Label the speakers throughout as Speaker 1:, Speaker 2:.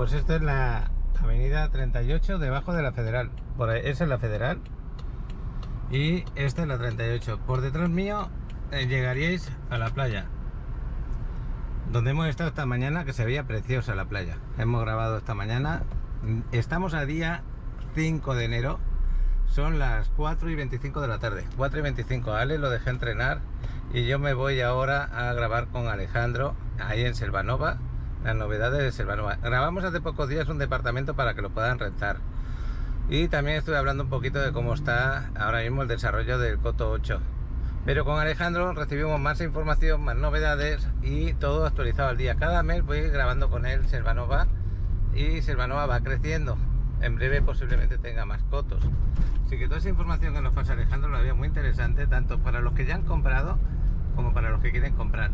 Speaker 1: Pues esta es la avenida 38 debajo de la Federal. Por ahí, esa es la Federal. Y esta es la 38. Por detrás mío llegaríais a la playa, donde hemos estado esta mañana, que se veía preciosa la playa. Hemos grabado esta mañana. Estamos a día 5 de enero. Son las 4:25 de la tarde. 4:25. A Ale lo dejé entrenar y yo me voy ahora a grabar con Alejandro ahí en Selvanova. Las novedades de Selvanova. Grabamos hace pocos días un departamento para que lo puedan rentar. Y también estoy hablando un poquito de cómo está ahora mismo el desarrollo del Coto 8. Pero con Alejandro recibimos más información, más novedades y todo actualizado al día. Cada mes voy grabando con él Selvanova y Selvanova va creciendo. En breve posiblemente tenga más cotos. Así que toda esa información que nos pasa Alejandro la veo muy interesante, tanto para los que ya han comprado como para los que quieren comprar.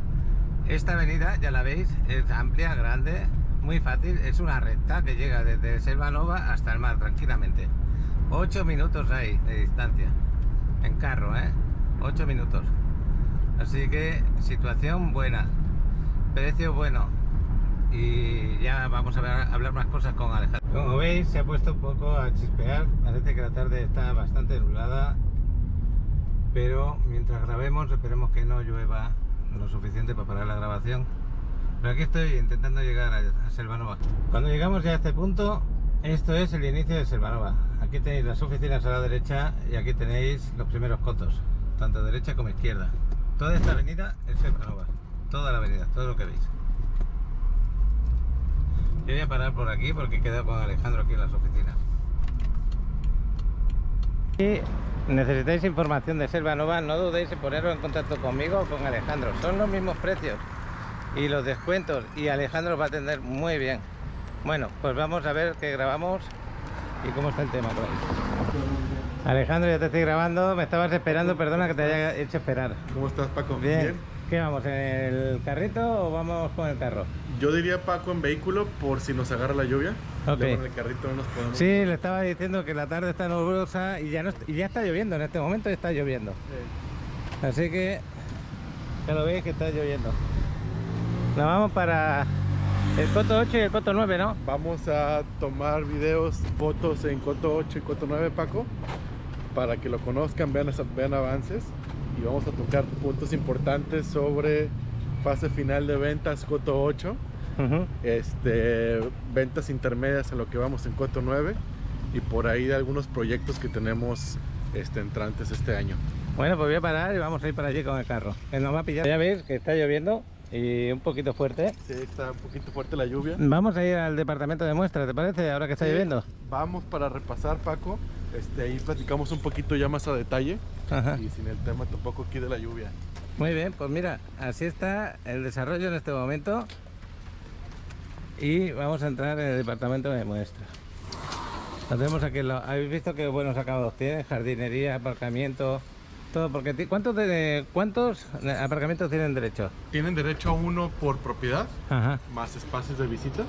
Speaker 1: Esta avenida, ya la veis, es amplia, grande, muy fácil. Es una recta que llega desde Selvanova hasta el mar tranquilamente. 8 minutos hay de distancia en carro, 8 minutos. Así que situación buena, precio bueno. Y ya vamos a hablar más cosas con Alejandro. Como veis, se ha puesto un poco a chispear. Parece que la tarde está bastante nublada, pero mientras grabemos esperemos que no llueva lo suficiente para parar la grabación. Pero aquí estoy intentando llegar a Selvanova. Cuando llegamos ya a este punto, esto es el inicio de Selvanova. Aquí tenéis las oficinas a la derecha y aquí tenéis los primeros cotos, tanto derecha como izquierda. Toda esta avenida es Selvanova, toda la avenida, todo lo que veis. Yo voy a parar por aquí porque he quedado con Alejandro aquí en las oficinas. Si necesitáis información de Selvanova, no dudéis en poneros en contacto conmigo o con Alejandro. Son los mismos precios y los descuentos, y Alejandro os va a atender muy bien. Bueno, pues vamos a ver qué grabamos y cómo está el tema por ahí. Alejandro, ya te estoy grabando, me estabas esperando, perdona que te haya hecho esperar.
Speaker 2: ¿Cómo estás, Paco?
Speaker 1: Bien. ¿Qué vamos, en el carrito o vamos con el carro?
Speaker 2: Yo diría, Paco, en vehículo por si nos agarra la lluvia.
Speaker 1: Ok.
Speaker 2: Ya con el carrito no nos podemos...
Speaker 1: Sí, le estaba diciendo que la tarde está nublosa y ya, y ya está lloviendo, en este momento está lloviendo.
Speaker 2: Sí.
Speaker 1: Así que ya lo veis que está lloviendo. Nos vamos para el Coto 8 y el Coto 9, ¿no?
Speaker 2: Vamos a tomar videos, fotos en Coto 8 y Coto 9, Paco, para que lo conozcan, vean avances, y vamos a tocar puntos importantes sobre fase final de ventas Coto 8, ventas intermedias en lo que vamos en Coto 9, y por ahí de algunos proyectos que tenemos entrantes este año.
Speaker 1: Bueno, pues voy a parar y vamos a ir para allí con el carro, que nos va a pillar. Ya veis que está lloviendo y un poquito fuerte.
Speaker 2: Sí, está un poquito fuerte la lluvia.
Speaker 1: Vamos a ir al departamento de muestras, ¿te parece? Ahora que está lloviendo.
Speaker 2: Vamos para repasar, Paco. Ahí platicamos un poquito ya más a detalle.
Speaker 1: Ajá.
Speaker 2: Y sin el tema tampoco aquí de la lluvia.
Speaker 1: Muy bien, pues mira, así está el desarrollo en este momento. Y vamos a entrar en el departamento de muestras. Lo tenemos aquí. Habéis visto qué buenos acabados tiene, jardinería, aparcamiento, todo. Porque ¿cuántos aparcamientos tienen derecho?
Speaker 2: Tienen derecho a uno por propiedad,
Speaker 1: Ajá.
Speaker 2: más espacios de visitas.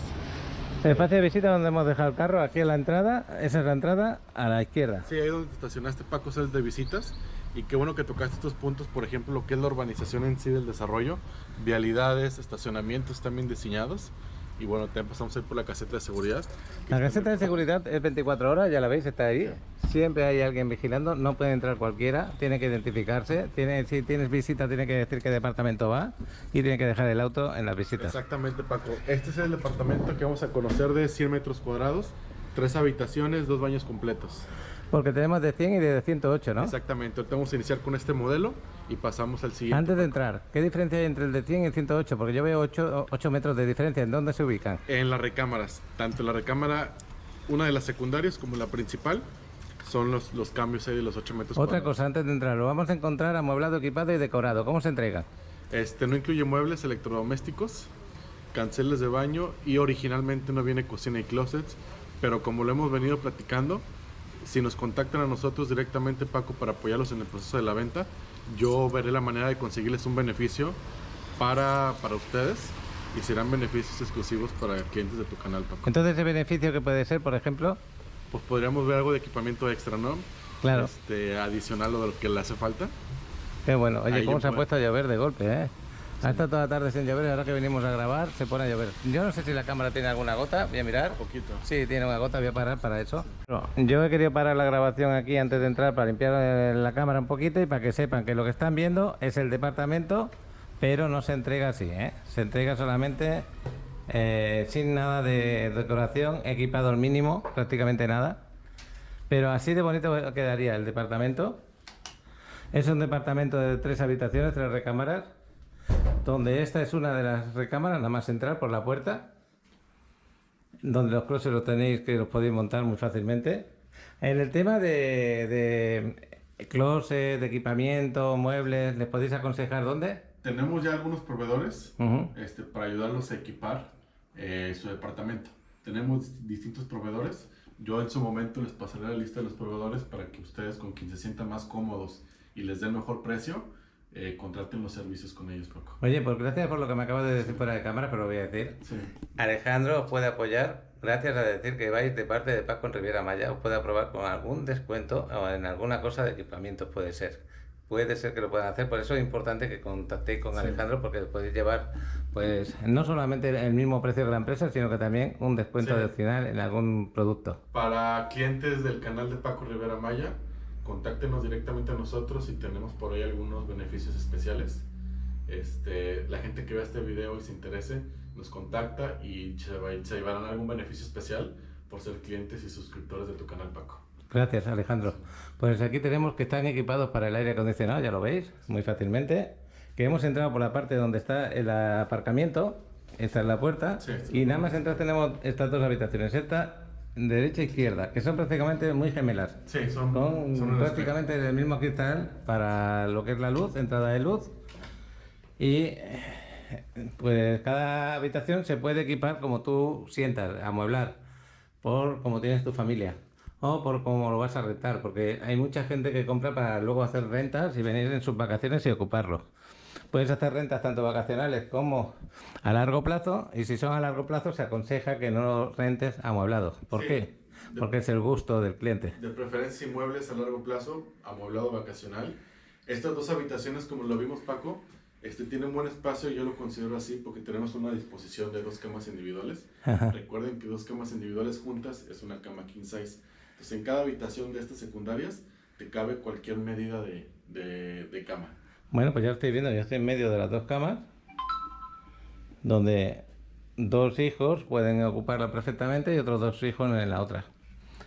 Speaker 1: El espacio de visita donde hemos dejado el carro, aquí en la entrada, esa es la entrada a la izquierda.
Speaker 2: Sí, ahí donde te estacionaste, Paco, es el de visitas. Y qué bueno que tocaste estos puntos, por ejemplo, lo que es la urbanización en sí del desarrollo, vialidades, estacionamientos también diseñados. Y bueno, te empezamos a ir por la caseta de seguridad.
Speaker 1: La caseta de seguridad es 24 horas, ya la veis, está ahí. Siempre hay alguien vigilando, no puede entrar cualquiera, tiene que identificarse. Si tienes visita, tiene que decir qué departamento va y tiene que dejar el auto en las visitas.
Speaker 2: Exactamente, Paco. Este es el departamento que vamos a conocer de 100 metros cuadrados, 3 habitaciones, 2 baños completos.
Speaker 1: Porque tenemos de 100 y de 108, ¿no?
Speaker 2: Exactamente. Ahorita vamos a iniciar con este modelo y pasamos al siguiente.
Speaker 1: Antes de entrar, ¿qué diferencia hay entre el de 100 y el 108? Porque yo veo 8 metros de diferencia. ¿En dónde se ubican?
Speaker 2: En las recámaras. Tanto la recámara, una de las secundarias como la principal, son los cambios ahí de los 8 metros
Speaker 1: Otra
Speaker 2: cuadrados.
Speaker 1: cosa, antes de entrar, lo vamos a encontrar amueblado, equipado y decorado. ¿Cómo se entrega?
Speaker 2: No incluye muebles, electrodomésticos, canceles de baño, y originalmente no viene cocina y closets, pero como lo hemos venido platicando, si nos contactan a nosotros directamente, Paco, para apoyarlos en el proceso de la venta, yo veré la manera de conseguirles un beneficio para ustedes, y serán beneficios exclusivos para clientes de tu canal, Paco.
Speaker 1: Entonces, ¿ese beneficio que puede ser, por ejemplo?
Speaker 2: Pues podríamos ver algo de equipamiento extra, ¿no?
Speaker 1: Claro.
Speaker 2: Adicional a lo que le hace falta.
Speaker 1: Qué bueno. Oye,
Speaker 2: Ahí
Speaker 1: cómo se ha
Speaker 2: puede.
Speaker 1: puesto a llover de golpe, ¿eh? Ha estado toda la tarde sin llover y ahora que venimos a grabar se pone a llover. Yo no sé si la cámara tiene alguna gota, voy a mirar.
Speaker 2: Un poquito.
Speaker 1: Sí, tiene una gota, voy a parar para eso. Yo he querido parar la grabación aquí antes de entrar para limpiar la cámara un poquito y para que sepan que lo que están viendo es el departamento, pero no se entrega así, ¿eh? Se entrega solamente sin nada de decoración, equipado al mínimo, prácticamente nada. Pero así de bonito quedaría el departamento. Es un departamento de 3 habitaciones, 3 recámaras, donde esta es una de las recámaras, nada más entrar por la puerta, donde los closets los tenéis, que los podéis montar muy fácilmente. En el tema de closet, de equipamiento, muebles, ¿les podéis aconsejar dónde?
Speaker 2: Tenemos ya algunos proveedores para ayudarlos a equipar su departamento. Tenemos distintos proveedores. Yo en su momento les pasaré la lista de los proveedores para que ustedes, con quien se sientan más cómodos y les den mejor precio, contraten los servicios con ellos, Paco.
Speaker 1: Oye, pues gracias por lo que me acabas de decir fuera de cámara, pero lo voy a decir.
Speaker 2: Sí.
Speaker 1: Alejandro os puede apoyar, gracias a decir que vais de parte de Paco en Riviera Maya, os puede aprobar con algún descuento o en alguna cosa de equipamiento, puede ser. Puede ser que lo puedan hacer, por eso es importante que contactéis con Alejandro, porque podéis llevar, pues, no solamente el mismo precio que la empresa, sino que también un descuento adicional en algún producto.
Speaker 2: Para clientes del canal de Paco Riviera Maya, contáctenos directamente a nosotros y tenemos por ahí algunos beneficios especiales. La gente que vea este video y se interese, nos contacta y se llevarán algún beneficio especial por ser clientes y suscriptores de tu canal, Paco.
Speaker 1: Gracias, Alejandro. Pues aquí tenemos que están equipados para el aire acondicionado, ya lo veis, muy fácilmente. Que hemos entrado por la parte donde está el aparcamiento, esta es la puerta, y nada más entrar tenemos estas 2 habitaciones, esta derecha e izquierda, que son prácticamente muy gemelas.
Speaker 2: Sí, son
Speaker 1: prácticamente del mismo cristal para lo que es la luz, entrada de luz. Y pues cada habitación se puede equipar como tú sientas, amueblar, por como tienes tu familia. O por cómo lo vas a rentar, porque hay mucha gente que compra para luego hacer rentas y venir en sus vacaciones y ocuparlo. Puedes hacer rentas tanto vacacionales como a largo plazo, y si son a largo plazo se aconseja que no lo rentes amueblado. ¿Por qué? Porque es el gusto del cliente.
Speaker 2: De preferencia inmuebles a largo plazo, amueblado vacacional. Estas 2 habitaciones, como lo vimos, Paco, tienen buen espacio y yo lo considero así porque tenemos una disposición de 2 camas individuales. Recuerden que 2 camas individuales juntas es una cama king size. Entonces, en cada habitación de estas secundarias te cabe cualquier medida de cama.
Speaker 1: Bueno, pues ya estoy viendo, yo estoy en medio de las 2 camas, donde 2 hijos pueden ocuparla perfectamente y otros 2 hijos en la otra.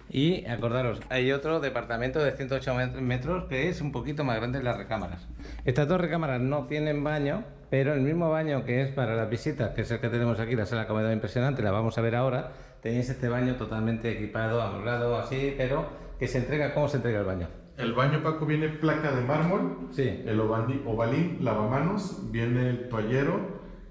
Speaker 1: Y acordaros, hay otro departamento de 108 metros que es un poquito más grande en las recámaras. Estas 2 recámaras no tienen baño, pero el mismo baño que es para las visitas, que es el que tenemos aquí, la sala comedor impresionante, la vamos a ver ahora. Tenéis este baño totalmente equipado, amueblado, así, pero que se entrega. ¿Cómo se entrega el baño?
Speaker 2: El baño, Paco, viene placa de mármol, el ovalín, lavamanos, viene el toallero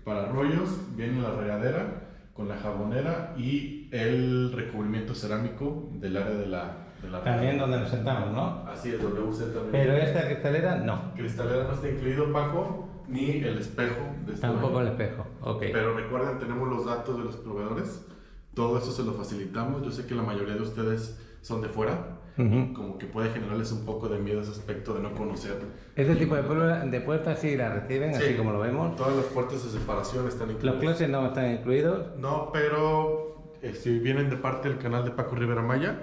Speaker 2: para rollos, viene la regadera con la jabonera y el recubrimiento cerámico del área de la
Speaker 1: también donde nos sentamos, ¿no?
Speaker 2: Así es, WC también.
Speaker 1: Pero esta cristalera no.
Speaker 2: Cristalera no está incluido, Paco, ni el espejo de este
Speaker 1: Tampoco
Speaker 2: baño.
Speaker 1: el espejo, ok.
Speaker 2: Pero recuerden, tenemos los datos de los proveedores, todo eso se lo facilitamos. Yo sé que la mayoría de ustedes son de fuera, como que puede generarles un poco de miedo ese aspecto de no conocer.
Speaker 1: Este tipo de puertas sí las reciben, así como lo vemos.
Speaker 2: Todas las puertas de separación están incluidas.
Speaker 1: Los closets no están incluidos.
Speaker 2: No, pero si vienen de parte del canal de Paco Riviera Maya,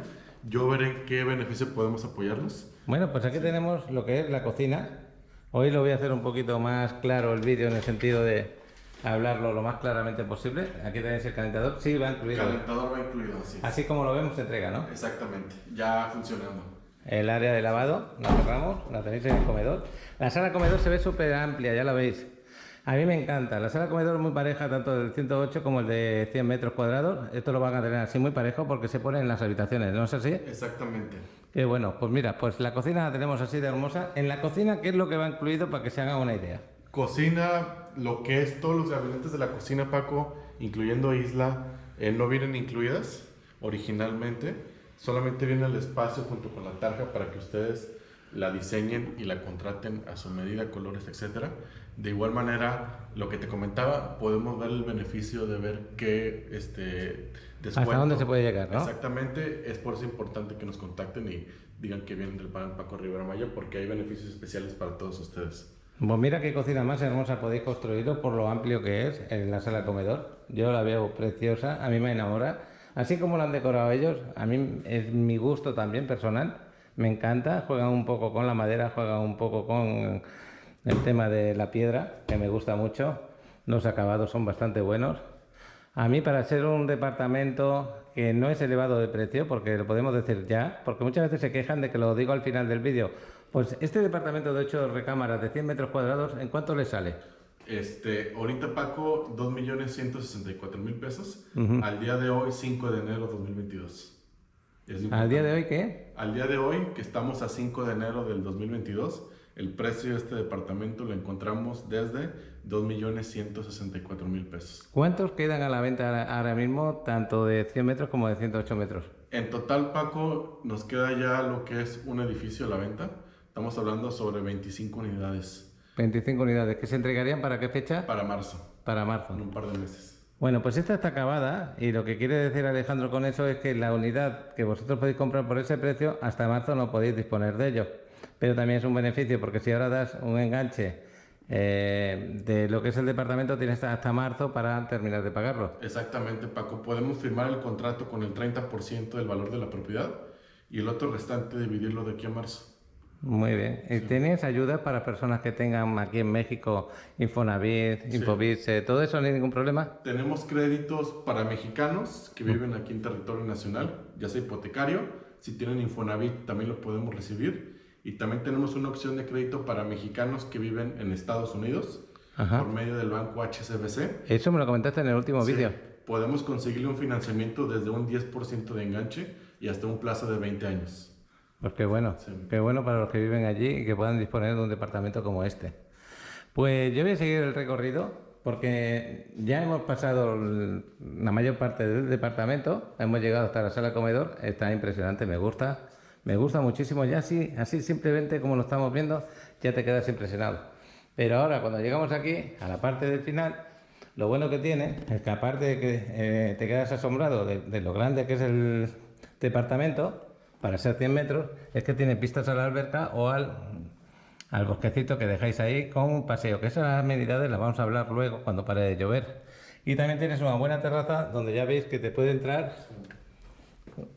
Speaker 2: yo veré en qué beneficio podemos apoyarlos.
Speaker 1: Bueno, pues aquí tenemos lo que es la cocina. Hoy lo voy a hacer un poquito más claro el vídeo en el sentido de hablarlo lo más claramente posible. Aquí tenéis el calentador, sí va incluido.
Speaker 2: El calentador va incluido,
Speaker 1: así como lo vemos se entrega, ¿no?
Speaker 2: Exactamente, ya funcionando.
Speaker 1: El área de lavado, la cerramos, la tenéis en el comedor. La sala comedor se ve súper amplia, ya la veis. A mí me encanta. La sala comedor es muy pareja, tanto el 108 como el de 100 metros cuadrados. Esto lo van a tener así muy parejo porque se pone en las habitaciones, ¿no es así?
Speaker 2: Exactamente.
Speaker 1: Y bueno, pues mira, pues la cocina la tenemos así de hermosa. En la cocina, ¿qué es lo que va incluido para que se hagan una idea?
Speaker 2: Cocina, lo que es todos los gabinetes de la cocina, Paco, incluyendo isla, no vienen incluidas originalmente. Solamente viene el espacio junto con la tarja para que ustedes la diseñen y la contraten a su medida, colores, etcétera. De igual manera, lo que te comentaba, podemos ver el beneficio de ver qué descuento.
Speaker 1: Hasta dónde se puede llegar, ¿no?
Speaker 2: Exactamente, es por eso importante que nos contacten y digan que vienen del Paco Riviera Maya, porque hay beneficios especiales para todos ustedes.
Speaker 1: Pues mira qué cocina más hermosa podéis construiros por lo amplio que es en la sala comedor. Yo la veo preciosa, a mí me enamora. Así como lo han decorado ellos, a mí es mi gusto también personal. Me encanta, juegan un poco con la madera, juegan un poco con el tema de la piedra, que me gusta mucho. Los acabados son bastante buenos. A mí, para ser un departamento que no es elevado de precio, porque lo podemos decir ya, porque muchas veces se quejan de que lo digo al final del vídeo, pues este departamento de 8 recámaras de 100 metros cuadrados, ¿en cuánto le sale?
Speaker 2: Ahorita Paco, 2.164.000 pesos. Al día de hoy, 5 de enero de 2022.
Speaker 1: ¿Al día de hoy qué?
Speaker 2: Al día de hoy, que estamos a 5 de enero del 2022, el precio de este departamento lo encontramos desde 2.164.000 pesos.
Speaker 1: ¿Cuántos quedan a la venta ahora mismo, tanto de 100 metros como de 108 metros?
Speaker 2: En total, Paco, nos queda ya lo que es un edificio a la venta. Estamos hablando sobre 25 unidades.
Speaker 1: 25 unidades. ¿Que se entregarían para qué fecha?
Speaker 2: Para marzo.
Speaker 1: Para marzo.
Speaker 2: En un par de meses.
Speaker 1: Bueno, pues esta está acabada y lo que quiere decir Alejandro con eso es que la unidad que vosotros podéis comprar por ese precio, hasta marzo no podéis disponer de ello. Pero también es un beneficio porque si ahora das un enganche de lo que es el departamento, tienes hasta marzo para terminar de pagarlo.
Speaker 2: Exactamente, Paco. Podemos firmar el contrato con el 30% del valor de la propiedad y el otro restante dividirlo de aquí a marzo.
Speaker 1: Muy bien. ¿Y tienes ayuda para personas que tengan aquí en México Infonavit, Infobit, todo eso, no hay ningún problema?
Speaker 2: Tenemos créditos para mexicanos que viven aquí en territorio nacional, ya sea hipotecario. Si tienen Infonavit también lo podemos recibir. Y también tenemos una opción de crédito para mexicanos que viven en Estados Unidos por medio del banco HSBC.
Speaker 1: Eso me lo comentaste en el último vídeo.
Speaker 2: Podemos conseguirle un financiamiento desde un 10% de enganche y hasta un plazo de 20 años.
Speaker 1: Pues qué bueno, qué bueno para los que viven allí y que puedan disponer de un departamento como este. Pues yo voy a seguir el recorrido porque ya hemos pasado la mayor parte del departamento, hemos llegado hasta la sala comedor, está impresionante, me gusta muchísimo, ya así simplemente como lo estamos viendo ya te quedas impresionado. Pero ahora cuando llegamos aquí, a la parte del final, lo bueno que tiene es que aparte de que te quedas asombrado de lo grande que es el departamento, para ser 100 metros, es que tiene pistas a la alberca o al bosquecito que dejáis ahí con un paseo, que esas amenidades las vamos a hablar luego cuando pare de llover. Y también tienes una buena terraza donde ya veis que te puede entrar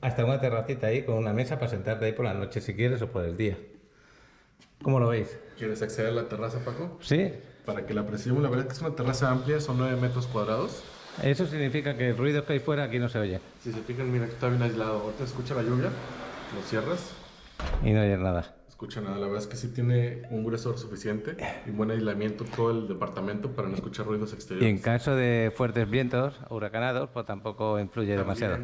Speaker 1: hasta una terracita ahí con una mesa para sentarte ahí por la noche si quieres o por el día. ¿Cómo lo veis?
Speaker 2: ¿Quieres acceder a la terraza, Paco?
Speaker 1: Sí.
Speaker 2: Para que la apreciemos, la verdad es que es una terraza amplia, son 9 metros cuadrados.
Speaker 1: Eso significa que el ruido que hay fuera aquí no se oye.
Speaker 2: Si se fijan, mira que está bien aislado. Ahorita escucha la lluvia, lo cierras.
Speaker 1: Y no oyes nada.
Speaker 2: Escucha nada, la verdad es que sí tiene un gruesor suficiente y buen aislamiento todo el departamento para no escuchar ruidos
Speaker 1: Y
Speaker 2: exteriores.
Speaker 1: en caso de fuertes vientos, huracanados, pues tampoco influye demasiado.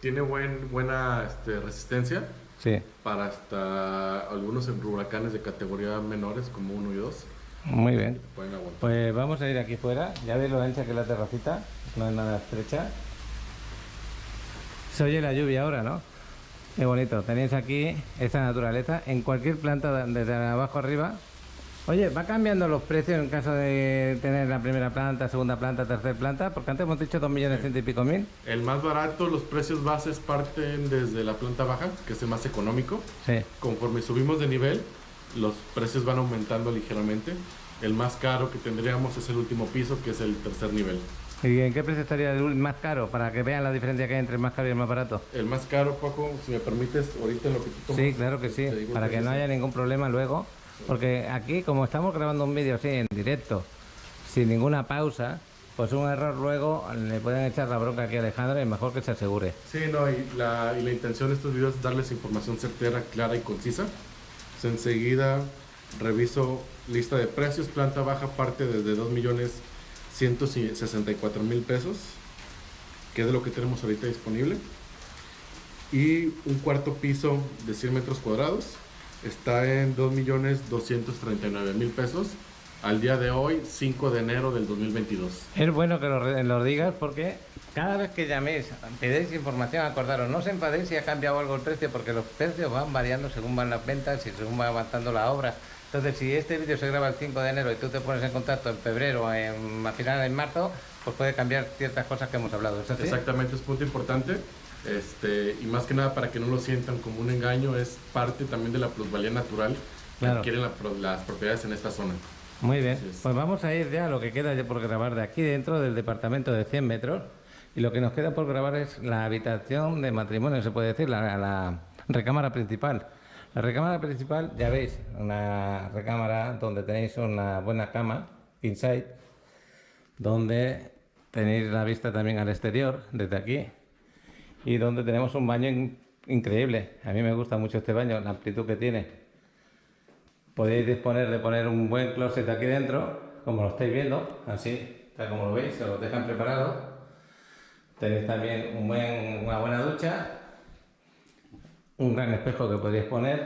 Speaker 2: Tiene buena resistencia
Speaker 1: Sí.
Speaker 2: para hasta algunos huracanes de categoría menores como 1 y 2.
Speaker 1: Muy bien.
Speaker 2: Pueden aguantar.
Speaker 1: Pues vamos a ir aquí fuera. Ya veis lo ancha que es la terracita. No es nada estrecha. Se oye la lluvia ahora, ¿no? Qué bonito. Tenéis aquí esta naturaleza en cualquier planta desde abajo arriba. Oye, ¿va cambiando los precios en caso de tener la primera planta, segunda planta, tercera planta? Porque antes hemos dicho 2.100.000 y pico mil.
Speaker 2: El más barato, los precios bases parten desde la planta baja, que es el más económico.
Speaker 1: Sí.
Speaker 2: Conforme subimos de nivel, los precios van aumentando ligeramente. El más caro que tendríamos es el último piso, que es el tercer nivel.
Speaker 1: ¿Y en qué precio estaría el más caro? Para que vean la diferencia que hay entre el más caro y el más barato.
Speaker 2: El más caro, Paco, si me permites, ahorita en lo que tú tomas.
Speaker 1: Sí, claro que sí. Para que no haya ningún problema luego. Porque aquí, como estamos grabando un vídeo así en directo, sin ninguna pausa, pues un error luego le pueden echar la bronca aquí a Alejandro y mejor que se asegure.
Speaker 2: Sí, no, y la intención de estos videos es darles información certera, clara y concisa. Pues enseguida reviso lista de precios, planta baja parte desde 2.164.000 pesos, que es de lo que tenemos ahorita disponible. Y un cuarto piso de 100 metros cuadrados está en 2.239.000 pesos. Al día de hoy, 5 de enero del 2022.
Speaker 1: Es bueno que lo digas porque cada vez que llaméis, pedéis información, acordaros, no os enfadéis si ha cambiado algo el precio, porque los precios van variando según van las ventas y según va avanzando la obra. Entonces, si este vídeo se graba el 5 de enero y tú te pones en contacto en febrero o a final en marzo, pues puede cambiar ciertas cosas que hemos hablado. ¿Es así?
Speaker 2: Exactamente, es punto importante. Y más que nada para que no lo sientan como un engaño, es parte también de la plusvalía natural
Speaker 1: Claro.
Speaker 2: adquieren las propiedades en esta zona.
Speaker 1: Muy bien,
Speaker 2: Así es.
Speaker 1: pues vamos a ir ya a lo que queda ya por grabar de aquí dentro del departamento de 100 metros. Y lo que nos queda por grabar es la habitación de matrimonio, se puede decir, la recámara principal. La recámara principal, ya veis, una recámara donde tenéis una buena cama, king size, donde tenéis la vista también al exterior, desde aquí, y donde tenemos un baño increíble. A mí me gusta mucho este baño, la amplitud que tiene. Podéis disponer de poner un buen closet aquí dentro, como lo estáis viendo, así, tal como lo veis, se lo dejan preparado. Tenéis también una buena ducha, un gran espejo que podéis poner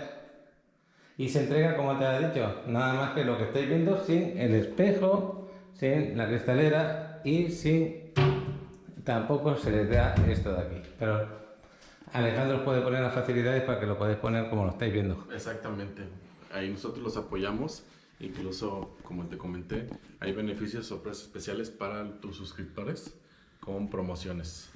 Speaker 1: y se entrega, como te he dicho, nada más que lo que estáis viendo sin el espejo, sin la cristalera y sin... tampoco se les da esto de aquí. Pero Alejandro os puede poner las facilidades para que lo podáis poner como lo estáis viendo.
Speaker 2: Exactamente. Ahí nosotros los apoyamos. Incluso, como te comenté, hay beneficios, sorpresas especiales para tus suscriptores con promociones.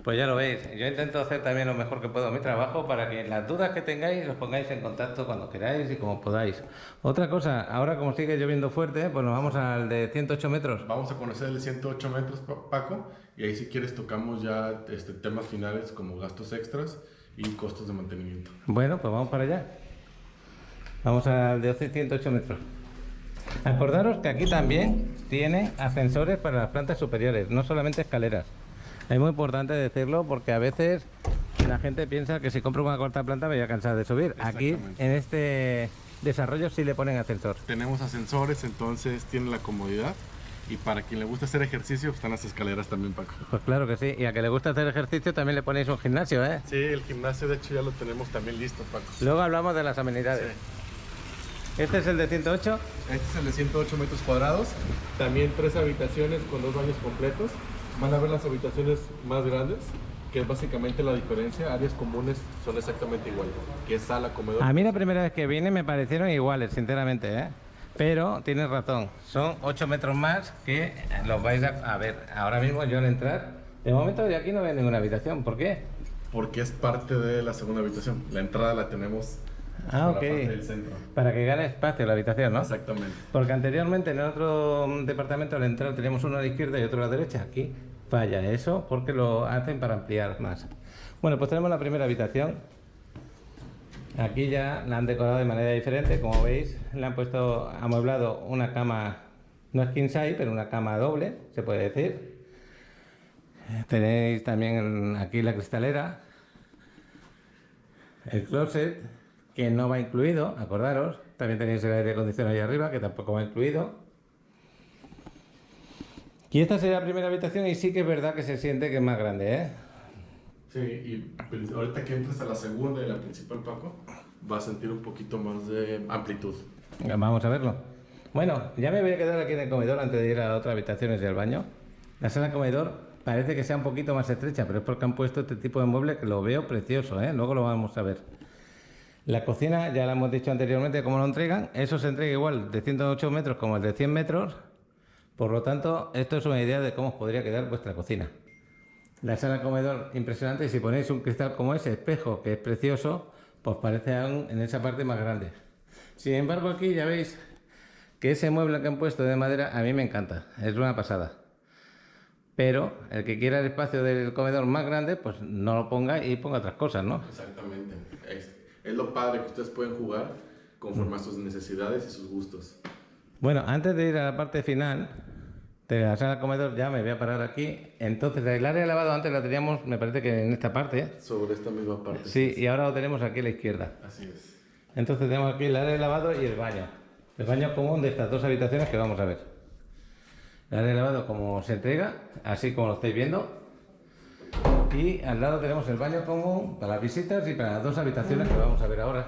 Speaker 1: Pues ya lo veis, yo intento hacer también lo mejor que puedo mi trabajo para que las dudas que tengáis os pongáis en contacto cuando queráis y como podáis. Otra cosa, ahora como sigue lloviendo fuerte, pues nos vamos al de 108 metros.
Speaker 2: Vamos a conocer el 108 metros, Paco, y ahí si quieres tocamos ya temas finales como gastos extras y costos de mantenimiento.
Speaker 1: Bueno, pues vamos para allá. Vamos al de 108 metros. Acordaros que aquí también tiene ascensores para las plantas superiores, no solamente escaleras. Es muy importante decirlo porque a veces la gente piensa que si compro una cuarta planta me voy a cansar de subir. Aquí en este desarrollo sí le ponen ascensor.
Speaker 2: Tenemos ascensores, entonces tiene la comodidad. Y para quien le gusta hacer ejercicio, pues están las escaleras también, Paco.
Speaker 1: Pues claro que sí, y a que le gusta hacer ejercicio también le ponéis un gimnasio, ¿eh?
Speaker 2: Sí, el gimnasio de hecho ya lo tenemos también listo, Paco.
Speaker 1: Luego hablamos de las amenidades.
Speaker 2: Sí.
Speaker 1: Este es el de 108.
Speaker 2: Este es el de 108 metros cuadrados. También 3 habitaciones con 2 baños completos. Van a ver las habitaciones más grandes, que es básicamente la diferencia. Áreas comunes son exactamente iguales, que es sala, comedor.
Speaker 1: A mí la primera vez que vine me parecieron iguales, sinceramente, ¿eh? Pero tienes razón, son 8 metros más que los vais a ver. Ahora mismo yo al entrar, de momento de aquí no veo ninguna habitación, ¿por qué?
Speaker 2: Porque es parte de la segunda habitación. La entrada la tenemos por
Speaker 1: Ah,
Speaker 2: la
Speaker 1: ok.
Speaker 2: parte del centro.
Speaker 1: Para que gane espacio la habitación, ¿no?
Speaker 2: Exactamente.
Speaker 1: Porque anteriormente en el otro departamento al entrar teníamos uno a la izquierda y otro a la derecha. Aquí falla eso porque lo hacen para ampliar más. Bueno, pues tenemos la primera habitación. Aquí ya la han decorado de manera diferente, como veis, le han puesto amueblado una cama, no es king size, pero una cama doble, se puede decir. Tenéis también aquí la cristalera, el closet, que no va incluido, acordaros. También tenéis el aire acondicionado ahí arriba, que tampoco va incluido. Y esta sería la primera habitación y sí que es verdad que se siente que es más grande, ¿eh?
Speaker 2: Sí, y pues, ahorita que entres a la segunda y la principal, Paco, vas a sentir un poquito más de amplitud.
Speaker 1: Vamos a verlo. Bueno, ya me voy a quedar aquí en el comedor antes de ir a las otras habitaciones y al baño. La sala de comedor parece que sea un poquito más estrecha, pero es porque han puesto este tipo de mueble que lo veo precioso, ¿eh? Luego lo vamos a ver. La cocina, ya la hemos dicho anteriormente cómo lo entregan. Eso se entrega igual de 108 metros como el de 100 metros. Por lo tanto, esto es una idea de cómo os podría quedar vuestra cocina. La sala de comedor impresionante, y si ponéis un cristal como ese, espejo, que es precioso, pues parece aún en esa parte más grande. Sin embargo, aquí ya veis que ese mueble que han puesto de madera a mí me encanta, es una pasada. Pero el que quiera el espacio del comedor más grande, pues no lo ponga y ponga otras cosas, ¿no?
Speaker 2: Exactamente. Es lo padre que ustedes pueden jugar conforme a sus necesidades y sus gustos.
Speaker 1: Bueno, antes de ir a la parte final de la sala de comedor, ya me voy a parar aquí. Entonces, el área de lavado antes la teníamos, me parece que en esta parte.
Speaker 2: Sobre esta misma parte.
Speaker 1: Sí, y ahora lo tenemos aquí a la izquierda.
Speaker 2: Así es.
Speaker 1: Entonces tenemos aquí el área de lavado y el baño. El baño común de estas dos habitaciones que vamos a ver. El área de lavado como se entrega, así como lo estáis viendo. Y al lado tenemos el baño común para las visitas y para las dos habitaciones que vamos a ver ahora.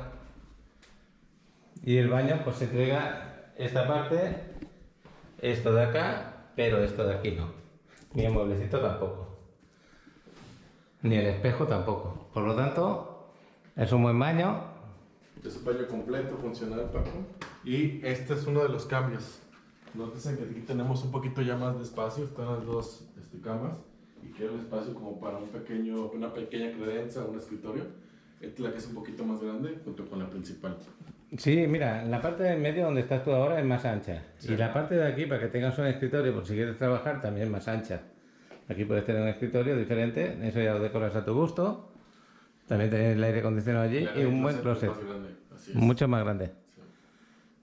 Speaker 1: Y el baño pues se entrega esta parte, esto de acá, pero esto de aquí no. Ni el mueblecito tampoco. Ni el espejo tampoco. Por lo tanto, es un buen baño.
Speaker 2: Es un baño completo, funcional, Paco. Y este es uno de los cambios. Nótense que aquí tenemos un poquito ya más de espacio. Están las dos camas. Y queda un espacio como para una pequeña credencia, un escritorio. Esta es la que es un poquito más grande junto con la principal.
Speaker 1: Sí, mira, la parte del medio donde estás tú ahora es más ancha.
Speaker 2: Sí.
Speaker 1: Y la parte de aquí, para que tengas un escritorio, por si quieres trabajar, también es más ancha. Aquí puedes tener un escritorio diferente, eso ya lo decoras a tu gusto. También tenéis el aire acondicionado allí y un buen
Speaker 2: closet es
Speaker 1: closet,
Speaker 2: más grande, así es.
Speaker 1: mucho más grande.
Speaker 2: Sí.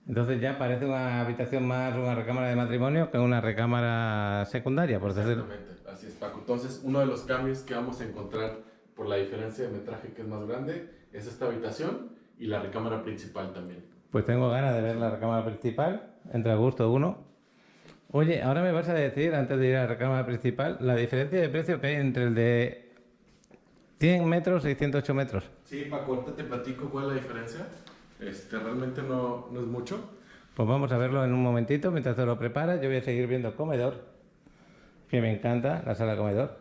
Speaker 1: Entonces ya parece una habitación más, una recámara de matrimonio que una recámara secundaria, por decirlo.
Speaker 2: Exactamente, así es, Paco. Entonces, uno de los cambios que vamos a encontrar por la diferencia de metraje que es más grande es esta habitación y la recámara principal también.
Speaker 1: Pues tengo ganas de ver la recámara principal, entre el gusto uno. Oye, ahora me vas a decir, antes de ir a la recámara principal, la diferencia de precio que hay entre el de 100 metros y 108 metros.
Speaker 2: Sí, Paco, ahorita te platico cuál es la diferencia. Realmente no es mucho.
Speaker 1: Pues vamos a verlo en un momentito, mientras te lo preparas. Yo voy a seguir viendo el comedor, que me encanta, la sala comedor,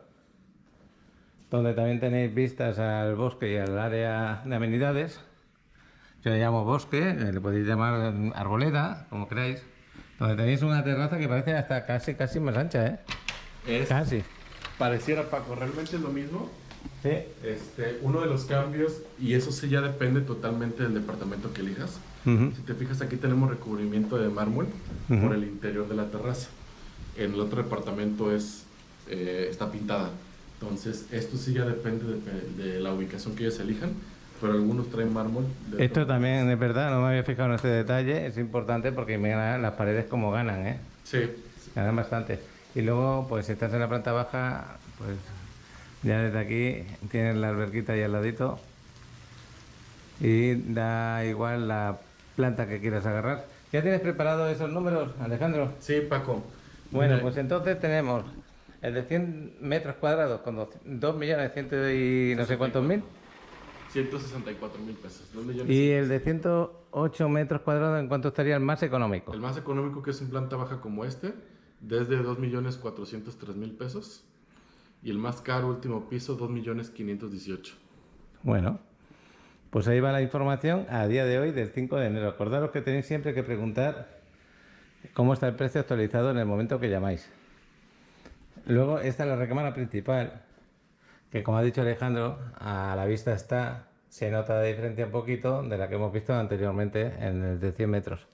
Speaker 1: donde también tenéis vistas al bosque y al área de amenidades. Yo le llamo bosque, le podéis llamar arboleda, como queráis. Donde tenéis una terraza que parece hasta casi más ancha, ¿eh?
Speaker 2: Es,
Speaker 1: Casi.
Speaker 2: pareciera, Paco, realmente es lo mismo.
Speaker 1: Sí.
Speaker 2: Uno de los cambios, y eso sí ya depende totalmente del departamento que elijas.
Speaker 1: Ujú.
Speaker 2: Si te fijas, aquí tenemos recubrimiento de mármol
Speaker 1: Ujú.
Speaker 2: por el interior de la terraza. En el otro departamento está pintada. Entonces, esto sí ya depende de la ubicación que ellos elijan, pero algunos traen mármol.
Speaker 1: Esto también es verdad, no me había fijado en este detalle, es importante porque mira las paredes como ganan, ¿eh?
Speaker 2: Sí,
Speaker 1: Ganan bastante. Y luego, pues si estás en la planta baja, pues ya desde aquí tienes la alberquita ahí al ladito y da igual la planta que quieras agarrar. ¿Ya tienes preparado esos números, Alejandro?
Speaker 2: sí, Paco.
Speaker 1: Bueno,
Speaker 2: Mira,
Speaker 1: pues entonces tenemos el de 100 metros cuadrados con 2.100.000 y no sé cuántos mil.
Speaker 2: 164,000 pesos. 2,000,000.
Speaker 1: Y el de 108 metros cuadrados, ¿en cuánto estaría el más económico?
Speaker 2: El más económico, que es en planta baja como desde 2,403,000 pesos. Y el más caro, último piso, 2,518,000.
Speaker 1: Bueno, pues ahí va la información a día de hoy del 5 de enero. Acordaros que tenéis siempre que preguntar cómo está el precio actualizado en el momento que llamáis. Luego, esta es la recámara principal, que como ha dicho Alejandro, a la vista está, se nota la diferencia un poquito de la que hemos visto anteriormente en el de 100 metros.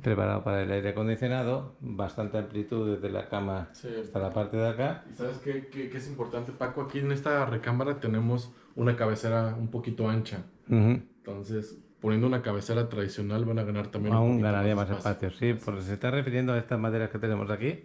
Speaker 1: Preparado para el aire acondicionado, bastante amplitud desde la cama
Speaker 2: Sí.
Speaker 1: hasta la parte de acá.
Speaker 2: ¿Y sabes qué es importante, Paco? Aquí en esta recámara tenemos una cabecera un poquito ancha.
Speaker 1: Ujú.
Speaker 2: Entonces, poniendo una cabecera tradicional van a ganar también un
Speaker 1: Aún
Speaker 2: poquito
Speaker 1: ganaría más espacio, sí,
Speaker 2: Así
Speaker 1: porque
Speaker 2: es.
Speaker 1: se está refiriendo a estas maderas que tenemos aquí.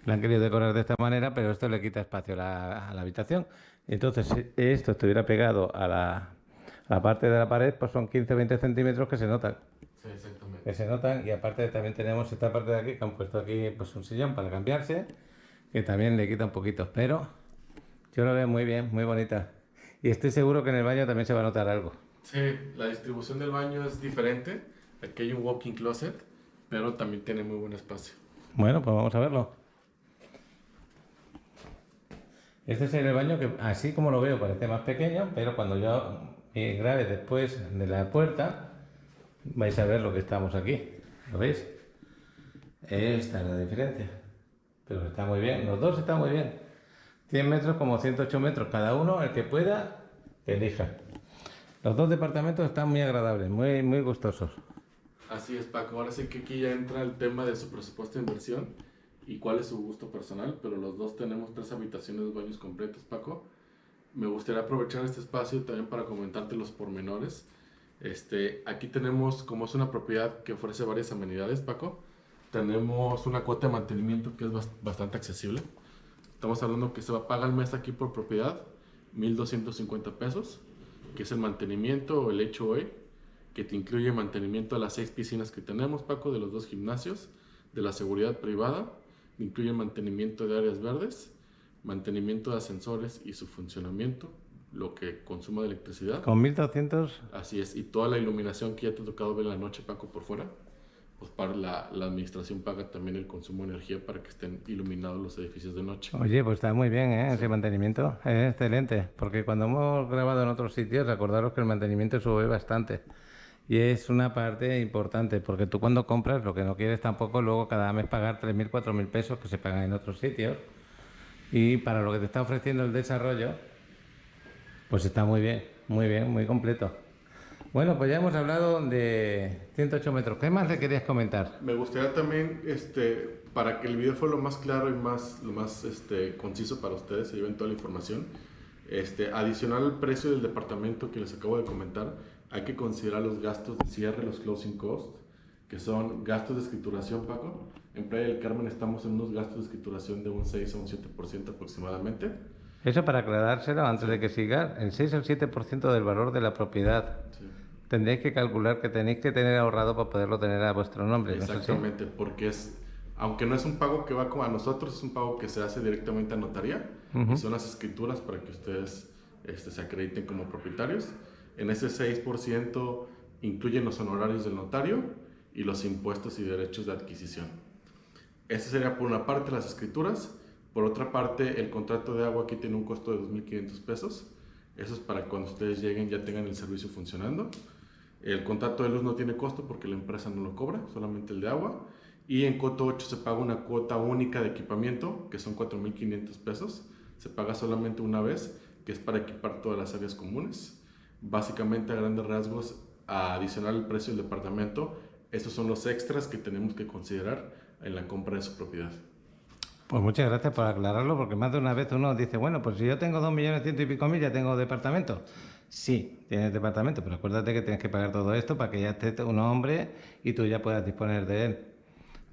Speaker 1: La han querido decorar de esta manera, pero esto le quita espacio a la habitación. Entonces, si esto estuviera pegado a la parte de la pared, pues son 15-20 centímetros que se notan.
Speaker 2: Sí, exactamente.
Speaker 1: Que se notan, y aparte también tenemos esta parte de aquí, que han puesto aquí pues un sillón para cambiarse, que también le quita un poquito, pero yo lo veo muy bien, muy bonita. Y estoy seguro que en el baño también se va a notar algo.
Speaker 2: Sí, la distribución del baño es diferente. Aquí hay un walk-in closet, pero también tiene muy buen espacio.
Speaker 1: Bueno, pues vamos a verlo. Este es el baño que, así como lo veo, parece más pequeño, pero cuando yo grabe después de la puerta, vais a ver lo que estamos aquí. ¿Lo veis? Esta es la diferencia. Pero está muy bien, los dos están muy bien. 100 metros como 108 metros, cada uno, el que pueda, que elija. Los dos departamentos están muy agradables, muy gustosos.
Speaker 2: Así es, Paco. Ahora sí que aquí ya entra el tema de su presupuesto de inversión y cuál es su gusto personal, pero los dos tenemos 3 habitaciones, 2 baños completos, Paco. Me gustaría aprovechar este espacio también para comentarte los pormenores. Aquí tenemos, como es una propiedad que ofrece varias amenidades, Paco, tenemos una cuota de mantenimiento que es bastante accesible. Estamos hablando que se va a pagar al mes aquí por propiedad 1,250 pesos, que es el mantenimiento o el HOA, que te incluye mantenimiento de las 6 piscinas que tenemos, Paco, de los 2 gimnasios, de la seguridad privada, incluye mantenimiento de áreas verdes, mantenimiento de ascensores y su funcionamiento, lo que consuma de electricidad.
Speaker 1: Con 1.200,
Speaker 2: Así es, y toda la iluminación que ya te ha tocado ver en la noche, Paco, por fuera, pues para la administración paga también el consumo de energía para que estén iluminados los edificios de noche.
Speaker 1: oye, pues está muy bien, ¿eh? Ese mantenimiento es excelente, porque cuando hemos grabado en otros sitios, acordaros que el mantenimiento sube bastante. Y es una parte importante, porque tú cuando compras lo que no quieres tampoco luego cada mes pagar 3.000, 4.000 pesos que se pagan en otros sitios. Y para lo que te está ofreciendo el desarrollo, Pues está muy bien, muy completo. Bueno, pues ya hemos hablado de 108 metros. ¿Qué más le querías comentar?
Speaker 2: Me gustaría también, para que el video fuera lo más claro y lo más conciso para ustedes, se lleven toda la información. Adicional al precio del departamento que les acabo de comentar, hay que considerar los gastos de cierre, los closing costs, que son gastos de escrituración, Paco. En Playa del Carmen estamos en unos gastos de escritura,ción de un 6 a un 7% aproximadamente.
Speaker 1: Eso para aclarárselo antes de que siga, el 6 o el 7% del valor de la propiedad.
Speaker 2: Sí.
Speaker 1: Tendréis que calcular que tenéis que tener ahorrado para poderlo tener a vuestro nombre.
Speaker 2: Exactamente, ¿no? Porque aunque no es un pago que va como a nosotros, es un pago que se hace directamente a notaría, y son las escrituras para que ustedes se acrediten como propietarios. En ese 6% incluyen los honorarios del notario y los impuestos y derechos de adquisición. Ese sería por una parte las escrituras. Por otra parte, el contrato de agua aquí tiene un costo de 2,500 pesos. Eso es para cuando ustedes lleguen ya tengan el servicio funcionando. El contrato de luz no tiene costo porque la empresa no lo cobra, solamente el de agua. Y en Coto 8 se paga una cuota única de equipamiento, que son 4,500 pesos. Se paga solamente una vez, que es para equipar todas las áreas comunes. Básicamente, a grandes rasgos, adicional al precio del departamento, estos son los extras que tenemos que considerar en la compra de su propiedad.
Speaker 1: Pues muchas gracias por aclararlo, porque más de una vez uno dice, bueno, pues si yo tengo 2.100.000 y pico mil, ya tengo departamento. Sí, tienes departamento, pero acuérdate que tienes que pagar todo esto para que ya esté un hombre y tú ya puedas disponer de él.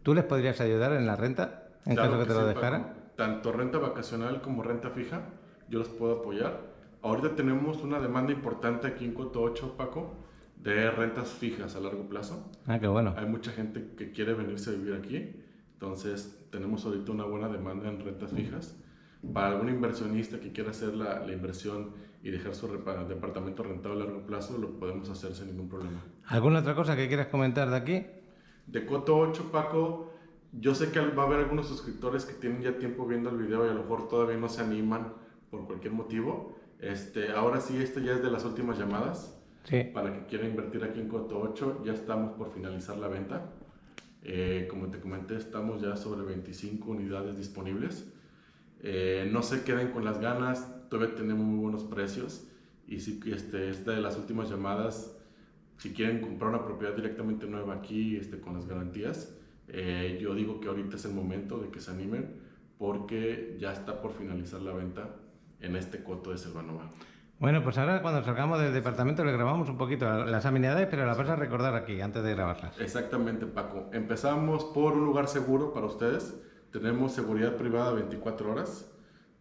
Speaker 1: ¿Tú les podrías ayudar en la renta, en
Speaker 2: Claro
Speaker 1: caso que te
Speaker 2: sí,
Speaker 1: lo
Speaker 2: Paco.
Speaker 1: dejaran?
Speaker 2: Tanto renta vacacional como renta fija, yo los puedo apoyar. Ahorita tenemos una demanda importante aquí en Coto 8, Paco, de rentas fijas a largo plazo.
Speaker 1: Ah, qué bueno.
Speaker 2: Hay mucha gente que quiere venirse a vivir aquí, entonces tenemos ahorita una buena demanda en rentas fijas. Para algún inversionista que quiera hacer la inversión y dejar su departamento rentado a largo plazo, lo podemos hacer sin ningún problema.
Speaker 1: ¿Alguna otra cosa que quieras comentar de aquí?
Speaker 2: De Coto 8, Paco, yo sé que va a haber algunos suscriptores que tienen ya tiempo viendo el video y a lo mejor todavía no se animan por cualquier motivo. Ahora sí, ya es de las últimas llamadas.
Speaker 1: Sí.
Speaker 2: Para que quiera invertir aquí en Coto 8, ya estamos por finalizar la venta. Como te comenté, estamos ya sobre 25 unidades disponibles. No se queden con las ganas, todavía tenemos muy buenos precios. Y si esta de las últimas llamadas, si quieren comprar una propiedad directamente nueva aquí con las garantías, yo digo que ahorita es el momento de que se animen, porque ya está por finalizar la venta en este coto de Selvanova.
Speaker 1: Bueno, pues ahora cuando salgamos del departamento le grabamos un poquito las amenidades, pero las vas a recordar aquí antes de grabarlas.
Speaker 2: Exactamente, Paco. Empezamos por un lugar seguro para ustedes. Tenemos seguridad privada 24 horas,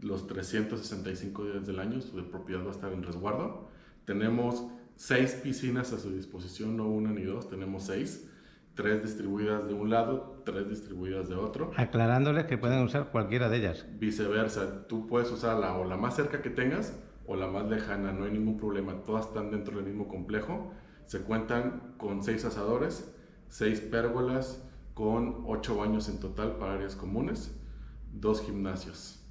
Speaker 2: los 365 días del año. Su propiedad va a estar en resguardo. Tenemos 6 piscinas a su disposición, no una ni dos, tenemos 6. 3 distribuidas de un lado, 3 distribuidas de otro.
Speaker 1: Aclarándoles que pueden usar cualquiera de ellas.
Speaker 2: Viceversa, tú puedes usar o la más cerca que tengas o la más lejana, no hay ningún problema. Todas están dentro del mismo complejo. Se cuentan con 6 asadores, 6 pérgolas, con 8 baños en total para áreas comunes, 2 gimnasios.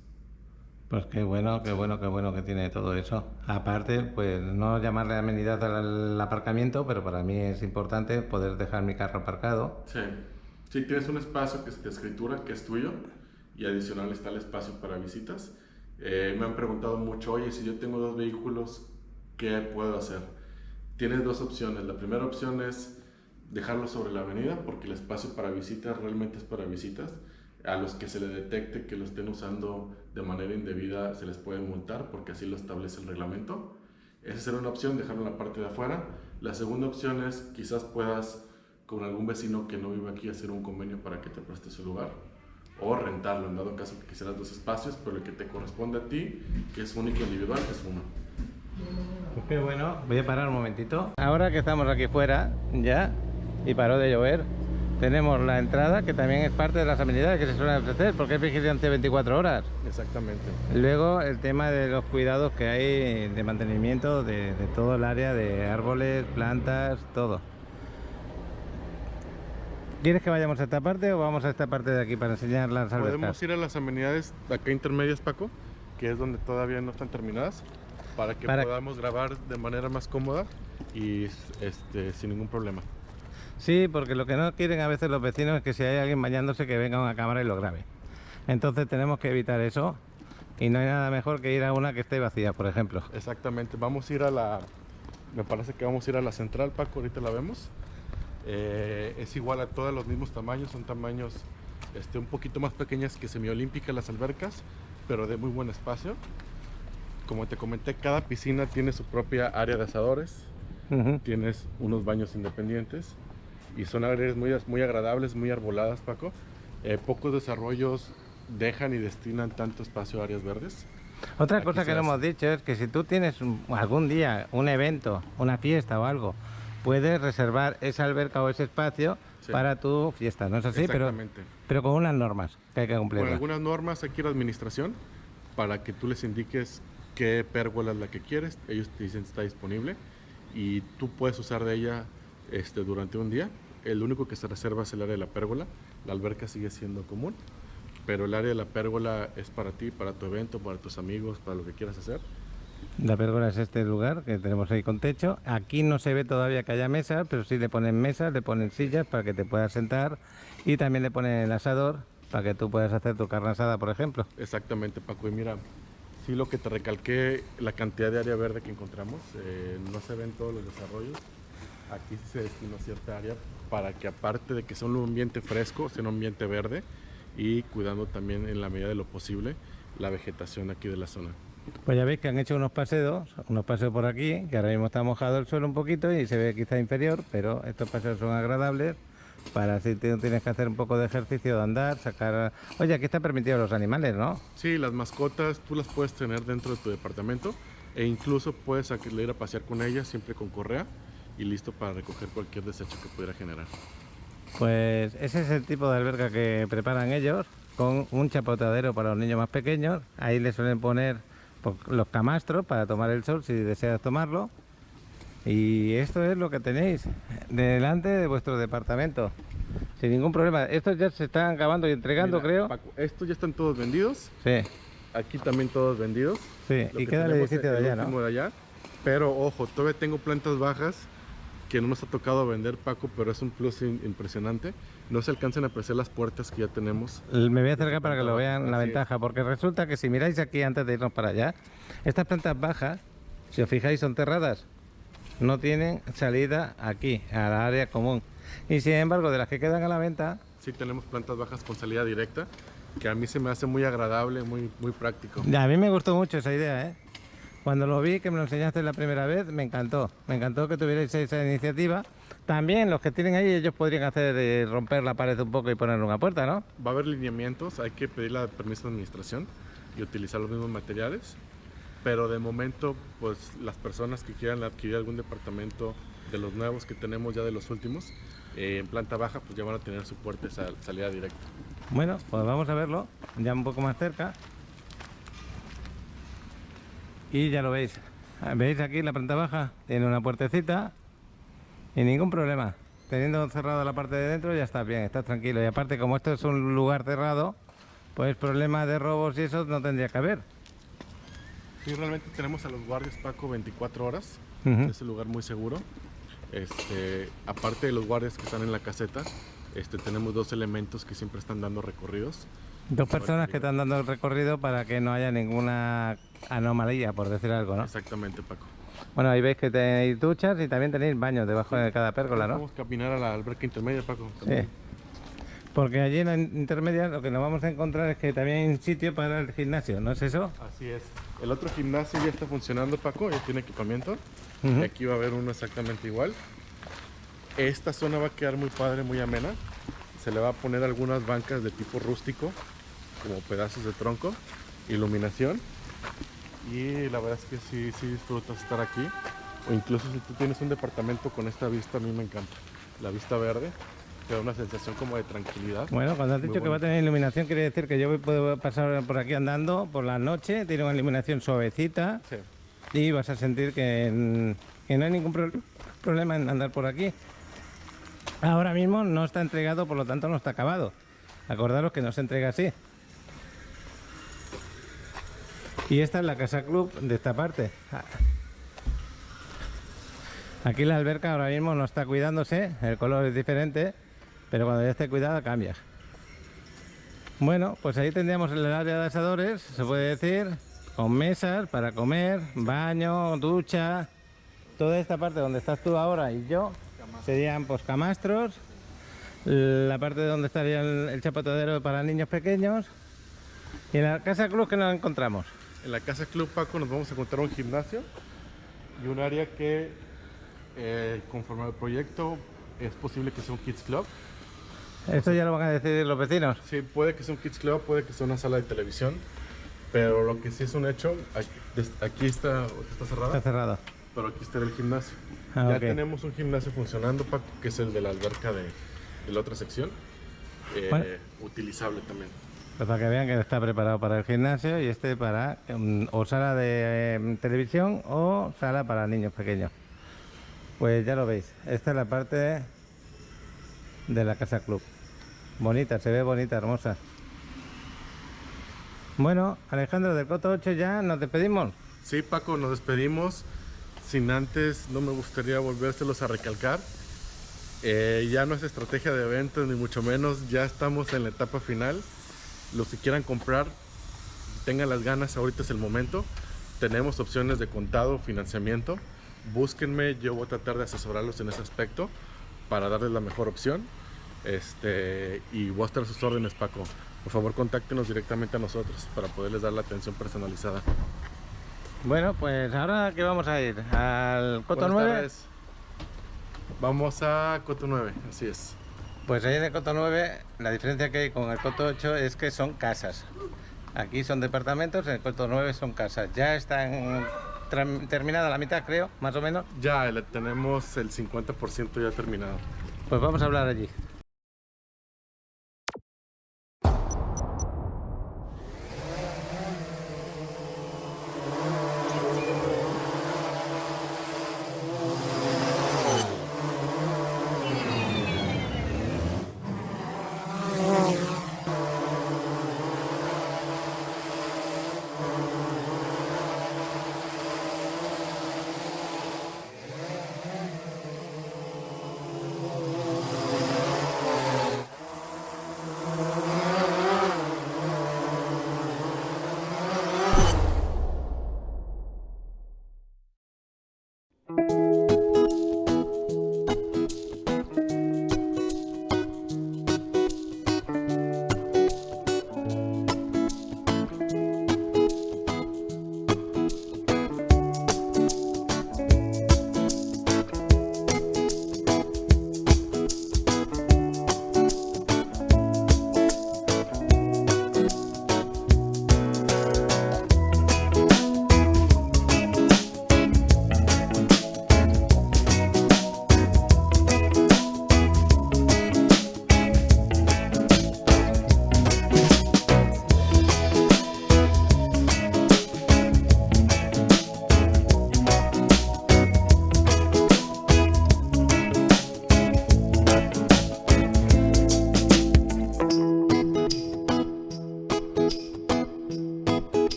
Speaker 1: Pues qué bueno que tiene todo eso. Aparte, pues no llamarle amenidad al aparcamiento, pero para mí es importante poder dejar mi carro aparcado.
Speaker 2: Sí, sí, tienes un espacio que se te escritura, que es tuyo, y adicional está el espacio para visitas. Me han preguntado mucho, oye, si yo tengo 2 vehículos, ¿qué puedo hacer? Tienes 2 opciones. La primera opción es dejarlo sobre la avenida, porque el espacio para visitas realmente es para visitas. A los que se le detecte que lo estén usando de manera indebida se les puede multar, porque así lo establece el reglamento. Esa será una opción, dejarlo en la parte de afuera. La segunda opción es quizás puedas con algún vecino que no vive aquí hacer un convenio para que te preste su lugar, o rentarlo en dado caso que quisieras 2 espacios, pero el que te corresponde a ti, que es único e individual, es uno.
Speaker 1: Pues qué bueno. Voy a parar un momentito. Ahora que estamos aquí fuera ya y paró de llover, tenemos la entrada, que también es parte de las amenidades que se suelen ofrecer, porque es vigilancia 24 horas.
Speaker 2: Exactamente.
Speaker 1: Luego el tema de los cuidados que hay de mantenimiento de todo el área, de árboles, plantas, todo. ¿Quieres que vayamos a esta parte o vamos a esta parte de aquí para enseñar las albercas?
Speaker 2: Podemos ir a las amenidades acá intermedias, Paco, que es donde todavía no están terminadas, para que podamos grabar de manera más cómoda y sin ningún problema.
Speaker 1: Sí, porque lo que no quieren a veces los vecinos es que si hay alguien bañándose que venga una cámara y lo grabe. Entonces tenemos que evitar eso y no hay nada mejor que ir a una que esté vacía, por ejemplo.
Speaker 2: Exactamente, vamos a ir a la... Me parece que vamos a ir a la central, Paco, ahorita la vemos. Es igual a todos los mismos tamaños, son tamaños un poquito más pequeñas que semiolímpicas las albercas, pero de muy buen espacio. Como te comenté, cada piscina tiene su propia área de asadores. Tienes unos baños independientes y son áreas muy agradables, muy arboladas, Paco. Pocos desarrollos dejan y destinan tanto espacio a áreas verdes.
Speaker 1: Otra cosa que no hemos dicho es que si tú tienes algún día un evento, una fiesta o algo, puedes reservar esa alberca o ese espacio para tu fiesta, ¿no es así?
Speaker 2: Exactamente.
Speaker 1: Pero con unas normas que hay que cumplir.
Speaker 2: Con algunas normas hay que ir a administración para que tú les indiques qué pérgola es la que quieres. Ellos te dicen si está disponible y tú puedes usar de ella durante un día. El único que se reserva es el área de la pérgola. La alberca sigue siendo común, pero el área de la pérgola es para ti, para tu evento, para tus amigos, para lo que quieras hacer.
Speaker 1: La pérgola es este lugar que tenemos ahí con techo. Aquí no se ve todavía que haya mesas, pero sí le ponen mesas, le ponen sillas para que te puedas sentar y también le ponen el asador para que tú puedas hacer tu carne asada, por ejemplo.
Speaker 2: Exactamente, Paco. Y mira, sí, lo que te recalqué, la cantidad de área verde que encontramos, no se ven todos los desarrollos. Aquí sí se destinó cierta área para que, aparte de que sea un ambiente fresco, sea un ambiente verde y cuidando también en la medida de lo posible la vegetación aquí de la zona.
Speaker 1: Pues ya veis que han hecho unos paseos por aquí, que ahora mismo está mojado el suelo un poquito y se ve quizá inferior, pero estos paseos son agradables para si tienes que hacer un poco de ejercicio, de andar, sacar... Oye, aquí está permitido los animales, ¿no?
Speaker 2: Sí, las mascotas tú las puedes tener dentro de tu departamento e incluso puedes ir a pasear con ellas siempre con correa y listo para recoger cualquier desecho que pudiera generar.
Speaker 1: Pues ese es el tipo de alberca que preparan ellos, con un chapoteadero para los niños más pequeños. Ahí les suelen poner los camastros para tomar el sol si deseas tomarlo. Y esto es lo que tenéis delante de vuestro departamento, sin ningún problema. Estos ya se están acabando y entregando. Mira, creo.
Speaker 2: Paco, estos ya están todos vendidos.
Speaker 1: Sí.
Speaker 2: Aquí también todos vendidos.
Speaker 1: Sí, y queda el edificio de allá, ¿no?
Speaker 2: De allá. Pero ojo, todavía tengo plantas bajas que no nos ha tocado vender, Paco, pero es un plus impresionante. No se alcanzan a apreciar las puertas que ya tenemos.
Speaker 1: Me voy a acercar para que lo vean la ventaja, porque resulta que si miráis aquí antes de irnos para allá, estas plantas bajas, si os fijáis, son cerradas. No tienen salida aquí, a la área común. Y sin embargo, de las que quedan a la venta...
Speaker 2: Sí tenemos plantas bajas con salida directa, que a mí se me hace muy agradable, muy práctico.
Speaker 1: A mí me gustó mucho esa idea, ¿eh? Cuando lo vi, que me lo enseñaste la primera vez, me encantó. Me encantó que tuvierais esa iniciativa. También los que tienen ahí, ellos podrían hacer romper la pared un poco y poner una puerta, ¿no?
Speaker 2: Va a haber lineamientos, hay que pedir la permiso de administración y utilizar los mismos materiales. Pero de momento, pues las personas que quieran adquirir algún departamento de los nuevos que tenemos ya de los últimos, en planta baja, pues ya van a tener su puerta salida directa.
Speaker 1: Bueno, pues vamos a verlo, ya un poco más cerca. Y ya lo veis. ¿Veis aquí la planta baja? Tiene una puertecita y ningún problema. Teniendo cerrada la parte de dentro ya está bien, estás tranquilo. Y aparte, como esto es un lugar cerrado, pues problemas de robos y eso no tendría que haber.
Speaker 2: Sí, realmente tenemos a los guardias, Paco, 24 horas. Es un lugar muy seguro. Aparte de los guardias que están en la caseta, tenemos dos elementos que siempre están dando recorridos.
Speaker 1: Dos personas que están dando el recorrido para que no haya ninguna anomalía, por decir algo, ¿no?
Speaker 2: Exactamente, Paco.
Speaker 1: Bueno, ahí veis que tenéis duchas y también tenéis baños debajo de cada pérgola, ¿no?
Speaker 2: Vamos a caminar a la alberca intermedia, Paco. También.
Speaker 1: Sí. Porque allí en la intermedia lo que nos vamos a encontrar es que también hay un sitio para el gimnasio, ¿no es eso?
Speaker 2: Así es. El otro gimnasio ya está funcionando, Paco, ya tiene equipamiento. Y aquí va a haber uno exactamente igual. Esta zona va a quedar muy padre, muy amena. Se le va a poner algunas bancas de tipo rústico, como pedazos de tronco, iluminación. Y la verdad es que sí disfrutas estar aquí. O incluso si tú tienes un departamento con esta vista, a mí me encanta. La vista verde. Te da una sensación como de tranquilidad.
Speaker 1: Bueno, cuando has dicho que va a tener iluminación, quiere decir que yo puedo pasar por aquí andando por la noche, tiene una iluminación suavecita.
Speaker 2: Sí.
Speaker 1: Y vas a sentir que no hay ningún problema en andar por aquí. Ahora mismo no está entregado, por lo tanto no está acabado. Acordaros que no se entrega así. Y esta es la casa club de esta parte. Aquí la alberca ahora mismo no está cuidándose, el color es diferente, pero cuando ya esté cuidada cambia. Bueno, pues ahí tendríamos el área de asadores, se puede decir, con mesas para comer, baño, ducha. Toda esta parte donde estás tú ahora y yo serían pues camastros. La parte donde estaría el chapoteadero para niños pequeños. Y en la casa club, que nos encontramos.
Speaker 2: En la casa club, Paco, nos vamos a encontrar un gimnasio y un área que, conforme al proyecto, es posible que sea un kids club.
Speaker 1: Esto ya lo van a decidir los vecinos.
Speaker 2: Sí, puede que sea un kids club, puede que sea una sala de televisión, pero lo que sí es un hecho, aquí está cerrada.
Speaker 1: Está cerrado.
Speaker 2: Pero aquí está el gimnasio.
Speaker 1: Ah,
Speaker 2: ya
Speaker 1: ok.
Speaker 2: tenemos un gimnasio funcionando, Paco, que es el de la alberca de la otra sección.
Speaker 1: Bueno.
Speaker 2: Utilizable también.
Speaker 1: Pues para que vean que está preparado para el gimnasio y este para o sala de televisión o sala para niños pequeños. Pues ya lo veis, esta es la parte de la casa club. Bonita, se ve bonita, hermosa. Bueno, Alejandro, del Coto 8 ya nos despedimos.
Speaker 2: Sí, Paco, nos despedimos. Sin antes, no me gustaría volvérselos a recalcar. Ya no es estrategia de ventas, ni mucho menos. Ya estamos en la etapa final. Los que quieran comprar, tengan las ganas, ahorita es el momento. Tenemos opciones de contado, financiamiento. Búsquenme, yo voy a tratar de asesorarlos en ese aspecto para darles la mejor opción. Y voy a estar a sus órdenes, Paco. Por favor, contáctenos directamente a nosotros para poderles dar la atención personalizada.
Speaker 1: Bueno, pues ahora que vamos a ir al Coto
Speaker 2: Buenas
Speaker 1: 9.
Speaker 2: tardes. Vamos a Coto 9, así es.
Speaker 1: Pues ahí en el Coto 9, la diferencia que hay con el Coto 8 es que son casas. Aquí son departamentos, en el Coto 9 son casas. Ya están terminada la mitad, creo, más o menos.
Speaker 2: Ya tenemos el 50% ya terminado.
Speaker 1: Pues vamos a hablar allí.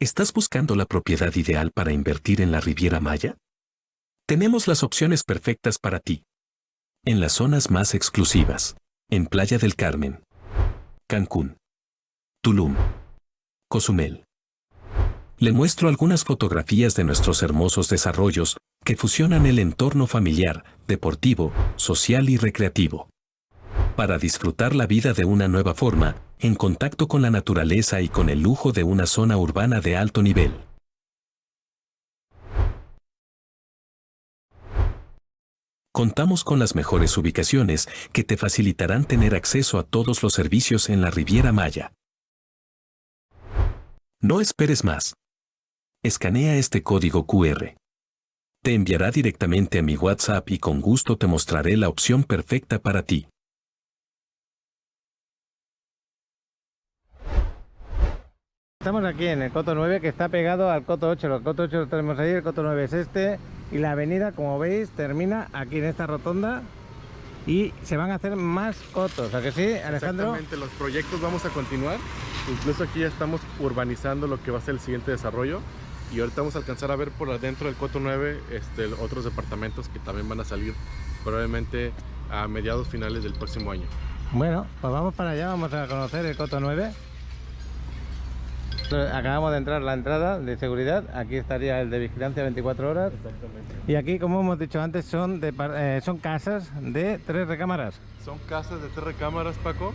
Speaker 3: ¿Estás buscando la propiedad ideal para invertir en la Riviera Maya? Tenemos las opciones perfectas para ti. En las zonas más exclusivas, en Playa del Carmen, Cancún, Tulum, Cozumel. Le muestro algunas fotografías de nuestros hermosos desarrollos que fusionan el entorno familiar, deportivo, social y recreativo. Para disfrutar la vida de una nueva forma, en contacto con la naturaleza y con el lujo de una zona urbana de alto nivel. Contamos con las mejores ubicaciones que te facilitarán tener acceso a todos los servicios en la Riviera Maya. No esperes más. Escanea este código QR. Te enviará directamente a mi WhatsApp y con gusto te mostraré la opción perfecta para ti.
Speaker 1: Estamos aquí en el Coto 9, que está pegado al Coto 8. El Coto 8 lo tenemos ahí, el Coto 9 es este. Y la avenida, como veis, termina aquí en esta rotonda. Y se van a hacer más cotos, ¿a que sí, Alejandro?
Speaker 2: Exactamente, los proyectos vamos a continuar. Incluso aquí ya estamos urbanizando lo que va a ser el siguiente desarrollo. Y ahorita vamos a alcanzar a ver por adentro del Coto 9 otros departamentos que también van a salir probablemente a mediados finales del próximo año.
Speaker 1: Bueno, pues vamos para allá, vamos a conocer el Coto 9. Acabamos de entrar la entrada de seguridad, aquí estaría el de vigilancia 24 horas.
Speaker 2: Exactamente.
Speaker 1: Y aquí, como hemos dicho antes, son casas de 3 recámaras.
Speaker 2: Son casas de 3 recámaras, Paco.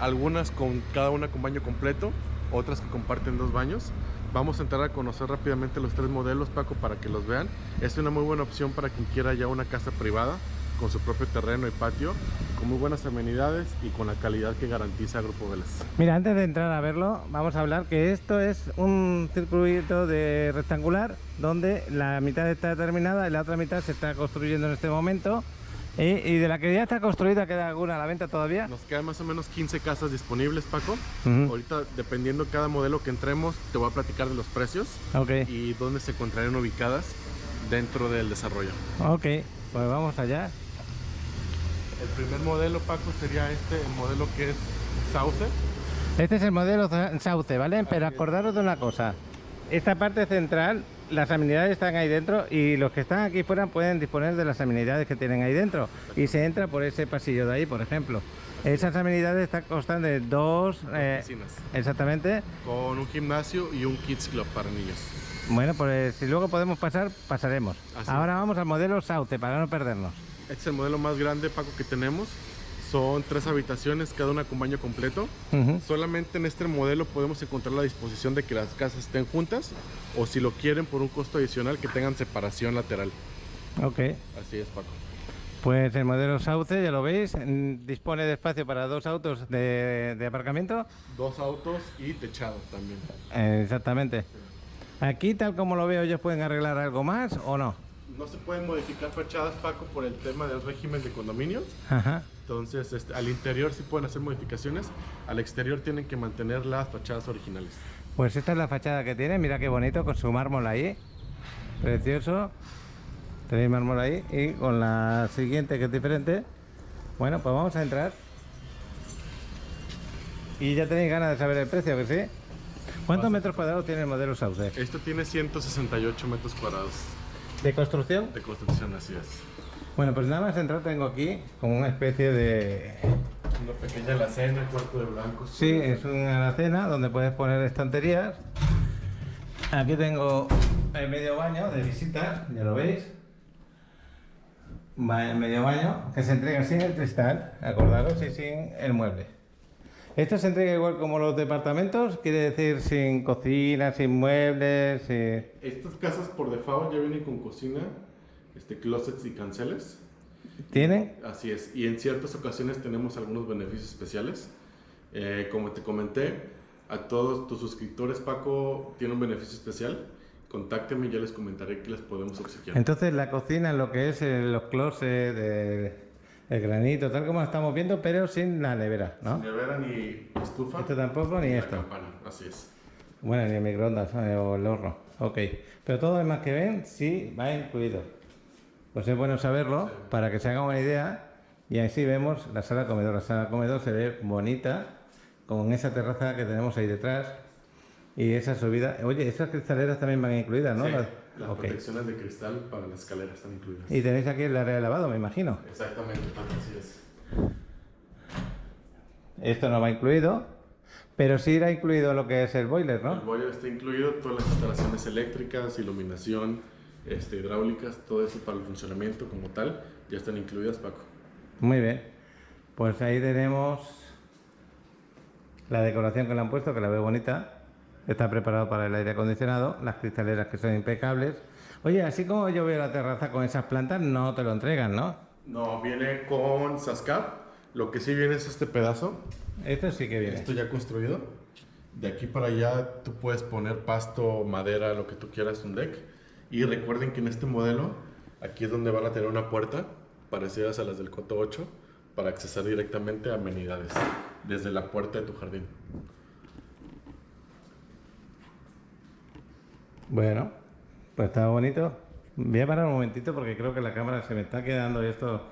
Speaker 2: Algunas cada una con baño completo, otras que comparten 2 baños. Vamos a entrar a conocer rápidamente los 3 modelos, Paco, para que los vean. Es una muy buena opción para quien quiera ya una casa privada con su propio terreno y patio, con muy buenas amenidades y con la calidad que garantiza Grupo Vélez.
Speaker 1: Mira, antes de entrar a verlo, vamos a hablar que esto es un circuito de rectangular donde la mitad está terminada y la otra mitad se está construyendo en este momento. Y de la que ya está construida, ¿queda alguna a la venta todavía?
Speaker 2: Nos quedan más o menos 15 casas disponibles, Paco. Ahorita, dependiendo cada modelo que entremos, te voy a platicar de los precios y dónde se encontrarían ubicadas dentro del desarrollo.
Speaker 1: Ok, pues vamos allá.
Speaker 2: El primer modelo, Paco, sería el modelo que es Sauce.
Speaker 1: Este es el modelo Sauce, ¿vale? Pero acordaros de una cosa. Esta parte central, las amenidades están ahí dentro y los que están aquí fuera pueden disponer de las amenidades que tienen ahí dentro. Y se entra por ese pasillo de ahí, por ejemplo. Esas amenidades constan de dos
Speaker 2: piscinas.
Speaker 1: Exactamente.
Speaker 2: Con un gimnasio y un Kids Club para niños.
Speaker 1: Bueno, pues si luego podemos pasar, pasaremos. Ahora vamos al modelo Sauce, para no perdernos.
Speaker 2: Este es el modelo más grande, Paco, que tenemos. Son 3 habitaciones, cada una con baño completo. Solamente en este modelo podemos encontrar la disposición de que las casas estén juntas, o si lo quieren por un costo adicional, que tengan separación lateral.
Speaker 1: Ok.
Speaker 2: Así es, Paco.
Speaker 1: Pues el modelo Sauce, ya lo veis, dispone de espacio para 2 autos de aparcamiento.
Speaker 2: 2 autos y techado también.
Speaker 1: Exactamente. Aquí, tal como lo veo, ¿ellos pueden arreglar algo más o no?
Speaker 2: No se pueden modificar fachadas, Paco, por el tema del régimen de condominio.
Speaker 1: Ajá.
Speaker 2: Entonces, al interior sí pueden hacer modificaciones, al exterior tienen que mantener las fachadas originales.
Speaker 1: Pues esta es la fachada que tiene, mira qué bonito, con su mármol ahí. Precioso. Tenéis mármol ahí. Y con la siguiente, que es diferente. Bueno, pues vamos a entrar. Y ya tenéis ganas de saber el precio, ¿que sí? ¿Cuántos metros cuadrados tiene el modelo Sauce?
Speaker 2: Esto tiene 168 metros cuadrados.
Speaker 1: ¿De construcción?
Speaker 2: De construcción, así es.
Speaker 1: Bueno, pues nada más entrar tengo aquí como una especie de...
Speaker 2: Una pequeña alacena, cuarto de blancos.
Speaker 1: Sí, es una alacena donde puedes poner estanterías. Aquí tengo el medio baño de visita, ya lo veis. El medio baño que se entrega sin el cristal, acordaros, y sin el mueble. Esto se entrega igual como los departamentos, quiere decir sin cocina, sin muebles.
Speaker 2: Estas casas por default ya vienen con cocina, closets y canceles.
Speaker 1: ¿Tienen?
Speaker 2: Así es, y en ciertas ocasiones tenemos algunos beneficios especiales. Como te comenté, a todos tus suscriptores, Paco, tiene un beneficio especial. Contáctenme y ya les comentaré que les podemos obsequiar.
Speaker 1: Entonces la cocina, lo que es los closets, el granito, tal como lo estamos viendo, pero sin la nevera, ¿no?
Speaker 2: Sin nevera ni estufa.
Speaker 1: Esto tampoco, ni esto.
Speaker 2: Campana, así es.
Speaker 1: Bueno, ni el microondas o el horno. Ok. Pero todo lo demás que ven, sí, va incluido. Pues es bueno saberlo para que se hagan una idea. Y así vemos la sala comedor. La sala comedor se ve bonita, con esa terraza que tenemos ahí detrás. Y esa subida... Oye, esas cristaleras también van incluidas, ¿no?
Speaker 2: Sí, las
Speaker 1: Ok.
Speaker 2: protecciones de cristal para la escalera están incluidas.
Speaker 1: Y tenéis aquí el área de lavado, me imagino.
Speaker 2: Exactamente, Paco, así es.
Speaker 1: Esto no va incluido, pero sí irá incluido lo que es el boiler,
Speaker 2: El
Speaker 1: ¿no?
Speaker 2: boiler está incluido, todas las instalaciones eléctricas, iluminación, hidráulicas, todo eso para el funcionamiento como tal, ya están incluidas, Paco.
Speaker 1: Muy bien. Pues ahí tenemos la decoración que le han puesto, que la veo bonita. Está preparado para el aire acondicionado, las cristaleras que son impecables. Oye, así como yo veo la terraza con esas plantas, no te lo entregan, ¿no?
Speaker 2: No, viene con Sascap, lo que sí viene es este pedazo,
Speaker 1: Esto sí que viene.
Speaker 2: esto ya construido. De aquí para allá tú puedes poner pasto, madera, lo que tú quieras, un deck. Y recuerden que en este modelo, aquí es donde van a tener una puerta, parecidas a las del Coto 8, para accesar directamente a amenidades, desde la puerta de tu jardín.
Speaker 1: Bueno, pues está bonito. Voy a parar un momentito porque creo que la cámara se me está quedando esto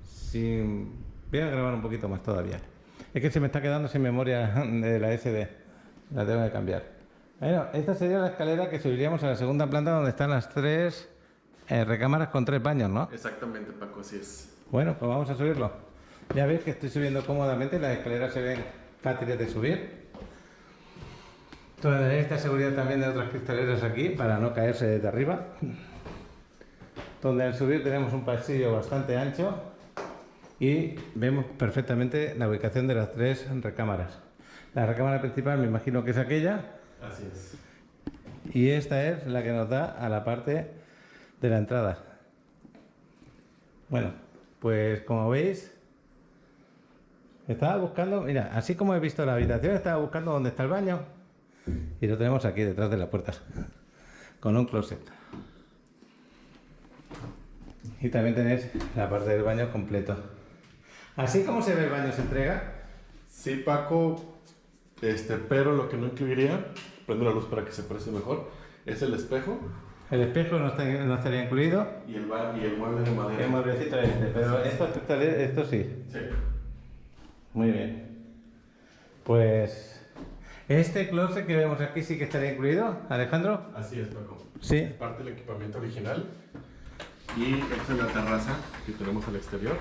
Speaker 1: sin... Voy a grabar un poquito más todavía. Es que se me está quedando sin memoria de la SD. La tengo que cambiar. Bueno, esta sería la escalera que subiríamos a la segunda planta donde están las 3 recámaras con 3 baños, ¿no?
Speaker 2: Exactamente, Paco, así es.
Speaker 1: Bueno, pues vamos a subirlo. Ya veis que estoy subiendo cómodamente, las escaleras se ven fáciles de subir. Tenéis esta seguridad también de otras cristaleras aquí para no caerse desde arriba. Donde al subir tenemos un pasillo bastante ancho y vemos perfectamente la ubicación de las 3 recámaras. La recámara principal me imagino que es aquella
Speaker 2: Así es.
Speaker 1: y esta es la que nos da a la parte de la entrada. Bueno, pues como veis, estaba buscando, mira, así como he visto la habitación, estaba buscando dónde está el baño. Y lo tenemos aquí detrás de la puerta, con un closet. Y también tenéis la parte del baño completo. Así como se ve el baño se entrega.
Speaker 2: Sí, Paco, pero lo que no incluiría, prendo la luz para que se aprecie mejor, es el espejo
Speaker 1: El espejo no estaría incluido.
Speaker 2: y el mueble de madera.
Speaker 1: El mueblecito este, pero esto sí.
Speaker 2: Sí.
Speaker 1: Muy bien. Pues este closet que vemos aquí sí que estaría incluido, Alejandro.
Speaker 2: Así es, Paco.
Speaker 1: Sí.
Speaker 2: Es parte del equipamiento original. Y esta es la terraza que tenemos al exterior.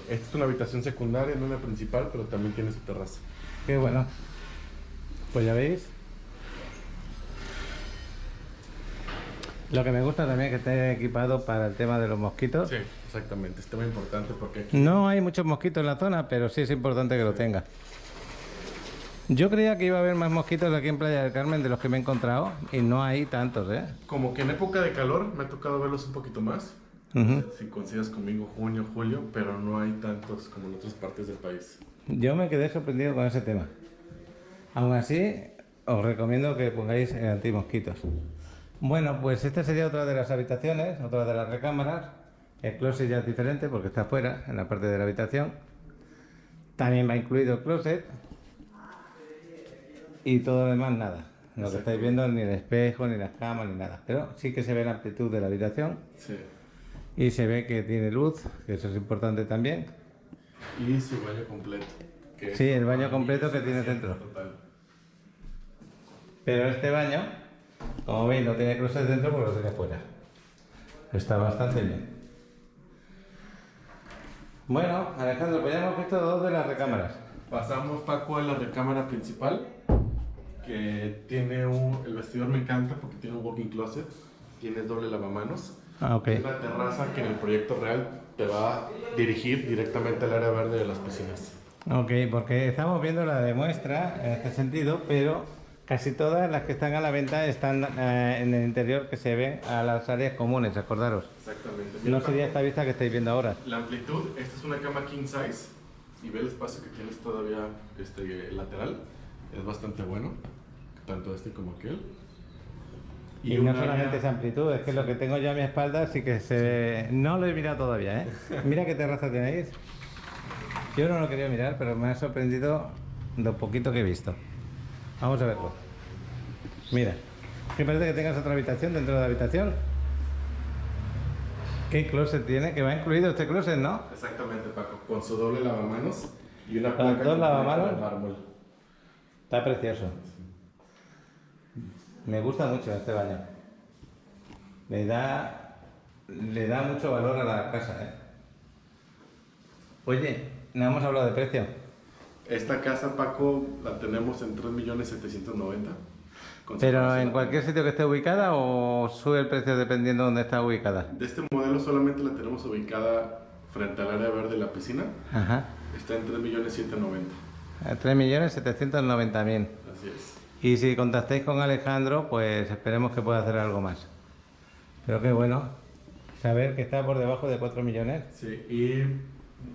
Speaker 2: Esta es una habitación secundaria, no la principal, pero también tiene su terraza.
Speaker 1: Qué bueno. Pues ya veis. Lo que me gusta también es que esté equipado para el tema de los mosquitos.
Speaker 2: Sí, exactamente. Es tema importante porque
Speaker 1: No hay muchos mosquitos en la zona, pero sí es importante que lo tenga. Yo creía que iba a haber más mosquitos aquí en Playa del Carmen de los que me he encontrado y no hay tantos, ¿eh?
Speaker 2: como que en época de calor me ha tocado verlos un poquito más.
Speaker 1: Ujú.
Speaker 2: Si coincides conmigo, junio, julio, pero no hay tantos como en otras partes del país.
Speaker 1: Yo me quedé sorprendido con ese tema. Aún así, os recomiendo que pongáis el antimosquitos. Bueno, pues esta sería otra de las habitaciones, otra de las recámaras. El closet ya es diferente porque está afuera, en la parte de la habitación. También va incluido el closet. Y todo lo demás nada. Lo que estáis viendo, ni el espejo, ni las camas, ni nada. Pero sí que se ve la amplitud de la habitación.
Speaker 2: Sí.
Speaker 1: Y se ve que tiene luz, que eso es importante también.
Speaker 2: Y su baño completo.
Speaker 1: Sí, el baño completo que tiene dentro.
Speaker 2: Total.
Speaker 1: Pero este baño, como veis, no tiene closet dentro porque lo tiene fuera. Está bastante bien. Bueno, Alejandro, pues ya hemos visto 2 de las recámaras.
Speaker 2: Pasamos, Paco, a la recámara principal, que tiene el vestidor me encanta porque tiene un walk-in closet, tiene doble lavamanos.
Speaker 1: Ah, ok.
Speaker 2: Es una terraza que en el proyecto real te va a dirigir directamente al área verde de las piscinas.
Speaker 1: Ok, porque estamos viendo la de muestra en este sentido, pero casi todas las que están a la venta están en el interior que se ven a las áreas comunes, acordaros.
Speaker 2: Exactamente.
Speaker 1: No sería esta vista que estáis viendo ahora.
Speaker 2: La amplitud, esta es una cama king size y ve el espacio que tienes todavía lateral, es bastante bueno, tanto este como aquel.
Speaker 1: Y no
Speaker 2: un
Speaker 1: solamente
Speaker 2: área-
Speaker 1: esa amplitud, es que lo que tengo yo a mi espalda sí que se ve... No lo he mirado todavía, ¿eh? Mira qué terraza tenéis. Yo no lo quería mirar, pero me ha sorprendido lo poquito que he visto. Vamos a verlo. Mira, que parece que tengas otra habitación dentro de la habitación. ¿Qué closet tiene? Que va incluido este closet, ¿no?
Speaker 2: Exactamente, Paco, con su doble lavamanos y una
Speaker 1: Con
Speaker 2: placa
Speaker 1: dos
Speaker 2: completa
Speaker 1: lavamanos.
Speaker 2: de mármol.
Speaker 1: Está precioso. Me gusta mucho este baño. Le da mucho valor a la casa, ¿eh? Oye, no hemos hablado de precio.
Speaker 2: Esta casa, Paco, la tenemos en 3.790.000.
Speaker 1: ¿Pero en cualquier sitio que esté ubicada o sube el precio dependiendo de dónde está ubicada?
Speaker 2: De este modelo solamente la tenemos ubicada frente al área verde de la piscina.
Speaker 1: Ajá.
Speaker 2: Está en 3.790.000.
Speaker 1: A 3.790.000.
Speaker 2: Así es.
Speaker 1: Y si contactáis con Alejandro, pues esperemos que pueda hacer algo más. Pero qué bueno saber que está por debajo de 4 millones.
Speaker 2: Sí, y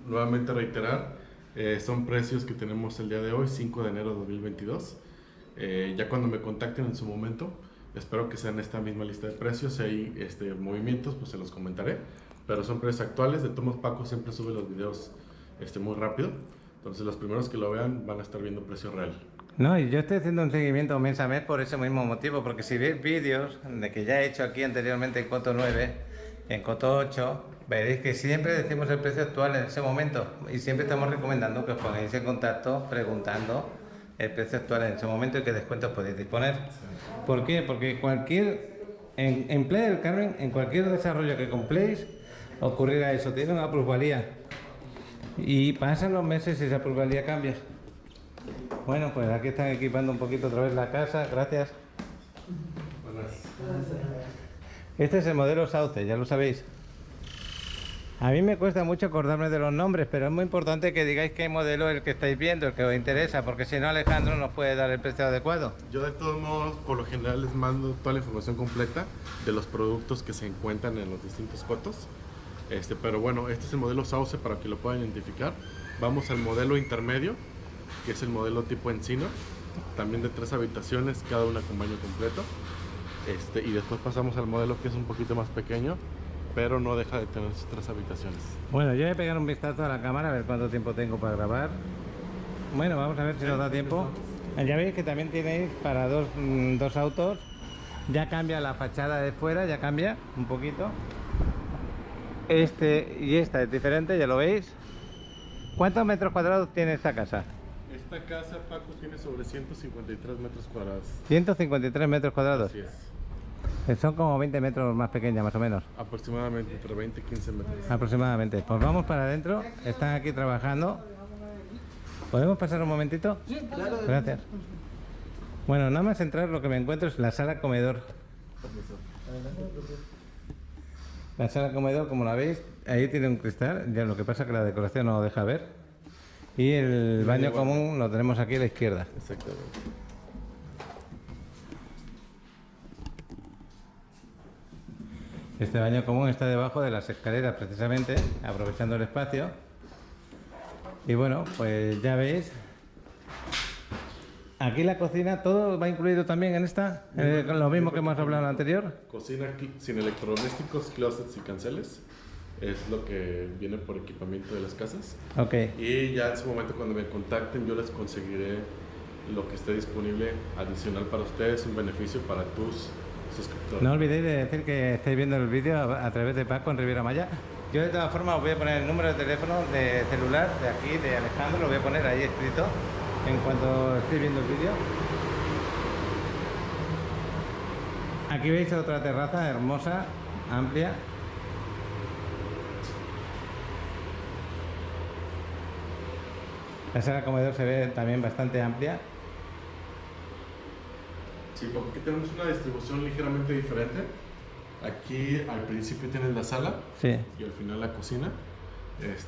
Speaker 2: nuevamente reiterar, son precios que tenemos el día de hoy, 5 de enero de 2022. Ya cuando me contacten en su momento, espero que sea en esta misma lista de precios. Si hay movimientos, pues se los comentaré. Pero son precios actuales. De todos modos, Paco siempre sube los videos muy rápido. Entonces los primeros que lo vean van a estar viendo precio real.
Speaker 1: No, y yo estoy haciendo un seguimiento mes a mes por ese mismo motivo, porque si veis vídeos de que ya he hecho aquí anteriormente en Coto 9, en Coto 8, veréis que siempre decimos el precio actual en ese momento y siempre estamos recomendando que os pongáis en contacto preguntando el precio actual en ese momento y qué descuentos podéis disponer. ¿Por qué? Porque en Playa del Carmen, en cualquier desarrollo que compréis, ocurrirá eso, tiene una plusvalía y pasan los meses y esa plusvalía cambia. Bueno, pues aquí están equipando un poquito otra vez la casa, gracias.
Speaker 2: Buenas.
Speaker 1: Este es el modelo Sauce, ya lo sabéis. A mí me cuesta mucho acordarme de los nombres, pero es muy importante que digáis qué modelo es el que estáis viendo, el que os interesa, porque si no Alejandro nos puede dar el precio adecuado.
Speaker 2: Yo de todos modos, por lo general les mando toda la información completa de los productos que se encuentran en los distintos cotos. Pero bueno, este es el modelo Sauce para que lo puedan identificar. Vamos al modelo intermedio, que es el modelo tipo Encino, también de 3 habitaciones, cada una con baño completo. Y después pasamos al modelo que es un poquito más pequeño, pero no deja de tener sus 3 habitaciones.
Speaker 1: Bueno, yo voy a pegar un vistazo a la cámara a ver cuánto tiempo tengo para grabar. Bueno, vamos a ver si nos da tiempo. Ya veis que también tenéis para dos autos. Ya cambia la fachada de fuera, ya cambia un poquito. Este y esta es diferente, ya lo veis. ¿Cuántos metros cuadrados tiene esta casa?
Speaker 2: Esta casa, Paco, tiene sobre 153 metros cuadrados.
Speaker 1: 153 metros cuadrados.
Speaker 2: Así es.
Speaker 1: Son como 20 metros más pequeña, más o menos.
Speaker 2: Aproximadamente entre 20 y 15 metros.
Speaker 1: Aproximadamente. Pues vamos para adentro. Están aquí trabajando. ¿Podemos pasar un momentito? Sí, claro. Gracias. Bueno, nada más entrar lo que me encuentro es la sala comedor. La sala comedor, como la veis, ahí tiene un cristal. Ya lo que pasa es que la decoración no lo deja ver. Y el baño común lo tenemos aquí a la izquierda.
Speaker 2: Exactamente.
Speaker 1: Este baño común está debajo de las escaleras precisamente, aprovechando el espacio. Y bueno, pues ya veis. Aquí la cocina, ¿todo va incluido también en esta? Lo mismo que hemos hablado en la anterior.
Speaker 2: Cocina sin electrodomésticos, closets y canceles. Es lo que viene por equipamiento de las casas.
Speaker 1: Ok.
Speaker 2: Y ya en su momento cuando me contacten yo les conseguiré lo que esté disponible adicional para ustedes, un beneficio para tus suscriptores.
Speaker 1: No olvidéis de decir que estáis viendo el vídeo a través de Paco en Riviera Maya. Yo de todas formas os voy a poner el número de teléfono de celular de aquí, de Alejandro, lo voy a poner ahí escrito en cuanto estéis viendo el vídeo. Aquí veis otra terraza hermosa, amplia. La sala comedor se ve también bastante amplia.
Speaker 2: Sí, porque aquí tenemos una distribución ligeramente diferente. Aquí al principio tienes la sala,
Speaker 1: Sí.
Speaker 2: y al final la cocina.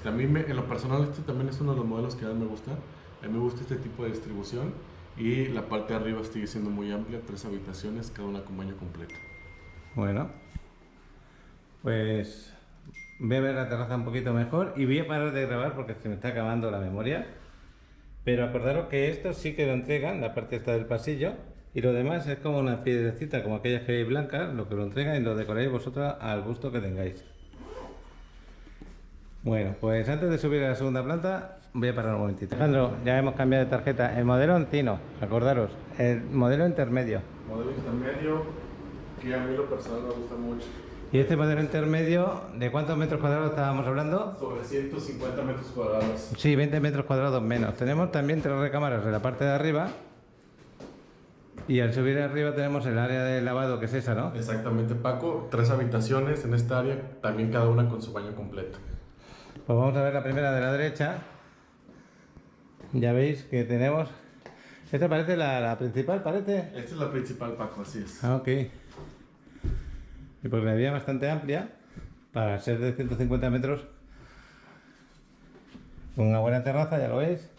Speaker 2: A mí en lo personal este también es uno de los modelos que más me gusta. A mí me gusta este tipo de distribución y la parte de arriba sigue siendo muy amplia, 3 habitaciones, cada una con baño completo.
Speaker 1: Bueno, pues voy a ver la terraza un poquito mejor y voy a parar de grabar porque se me está acabando la memoria. Pero acordaros que esto sí que lo entregan, la parte esta del pasillo, y lo demás es como una piedrecita, como aquellas que veis blancas, lo que lo entregan y lo decoráis vosotros al gusto que tengáis. Bueno, pues antes de subir a la segunda planta, voy a parar un momentito. Alejandro, ya hemos cambiado de tarjeta. El modelo Encino, acordaros, el modelo intermedio.
Speaker 2: Modelo intermedio que a mí lo personal me gusta mucho.
Speaker 1: ¿Y este modelo intermedio, de cuántos metros cuadrados estábamos hablando?
Speaker 2: Sobre 150 metros cuadrados.
Speaker 1: Sí, 20 metros cuadrados menos. Tenemos también 3 recámaras en la parte de arriba. Y al subir arriba tenemos el área de lavado, que es esa, ¿no?
Speaker 2: Exactamente, Paco. 3 habitaciones en esta área, también cada una con su baño completo.
Speaker 1: Pues vamos a ver la primera de la derecha. Ya veis que tenemos... Esta parece la principal, parece.
Speaker 2: Esta es la principal, Paco, así es.
Speaker 1: Ah, ok. Y porque la había bastante amplia, para ser de 150 metros, con una buena terraza, ya lo veis.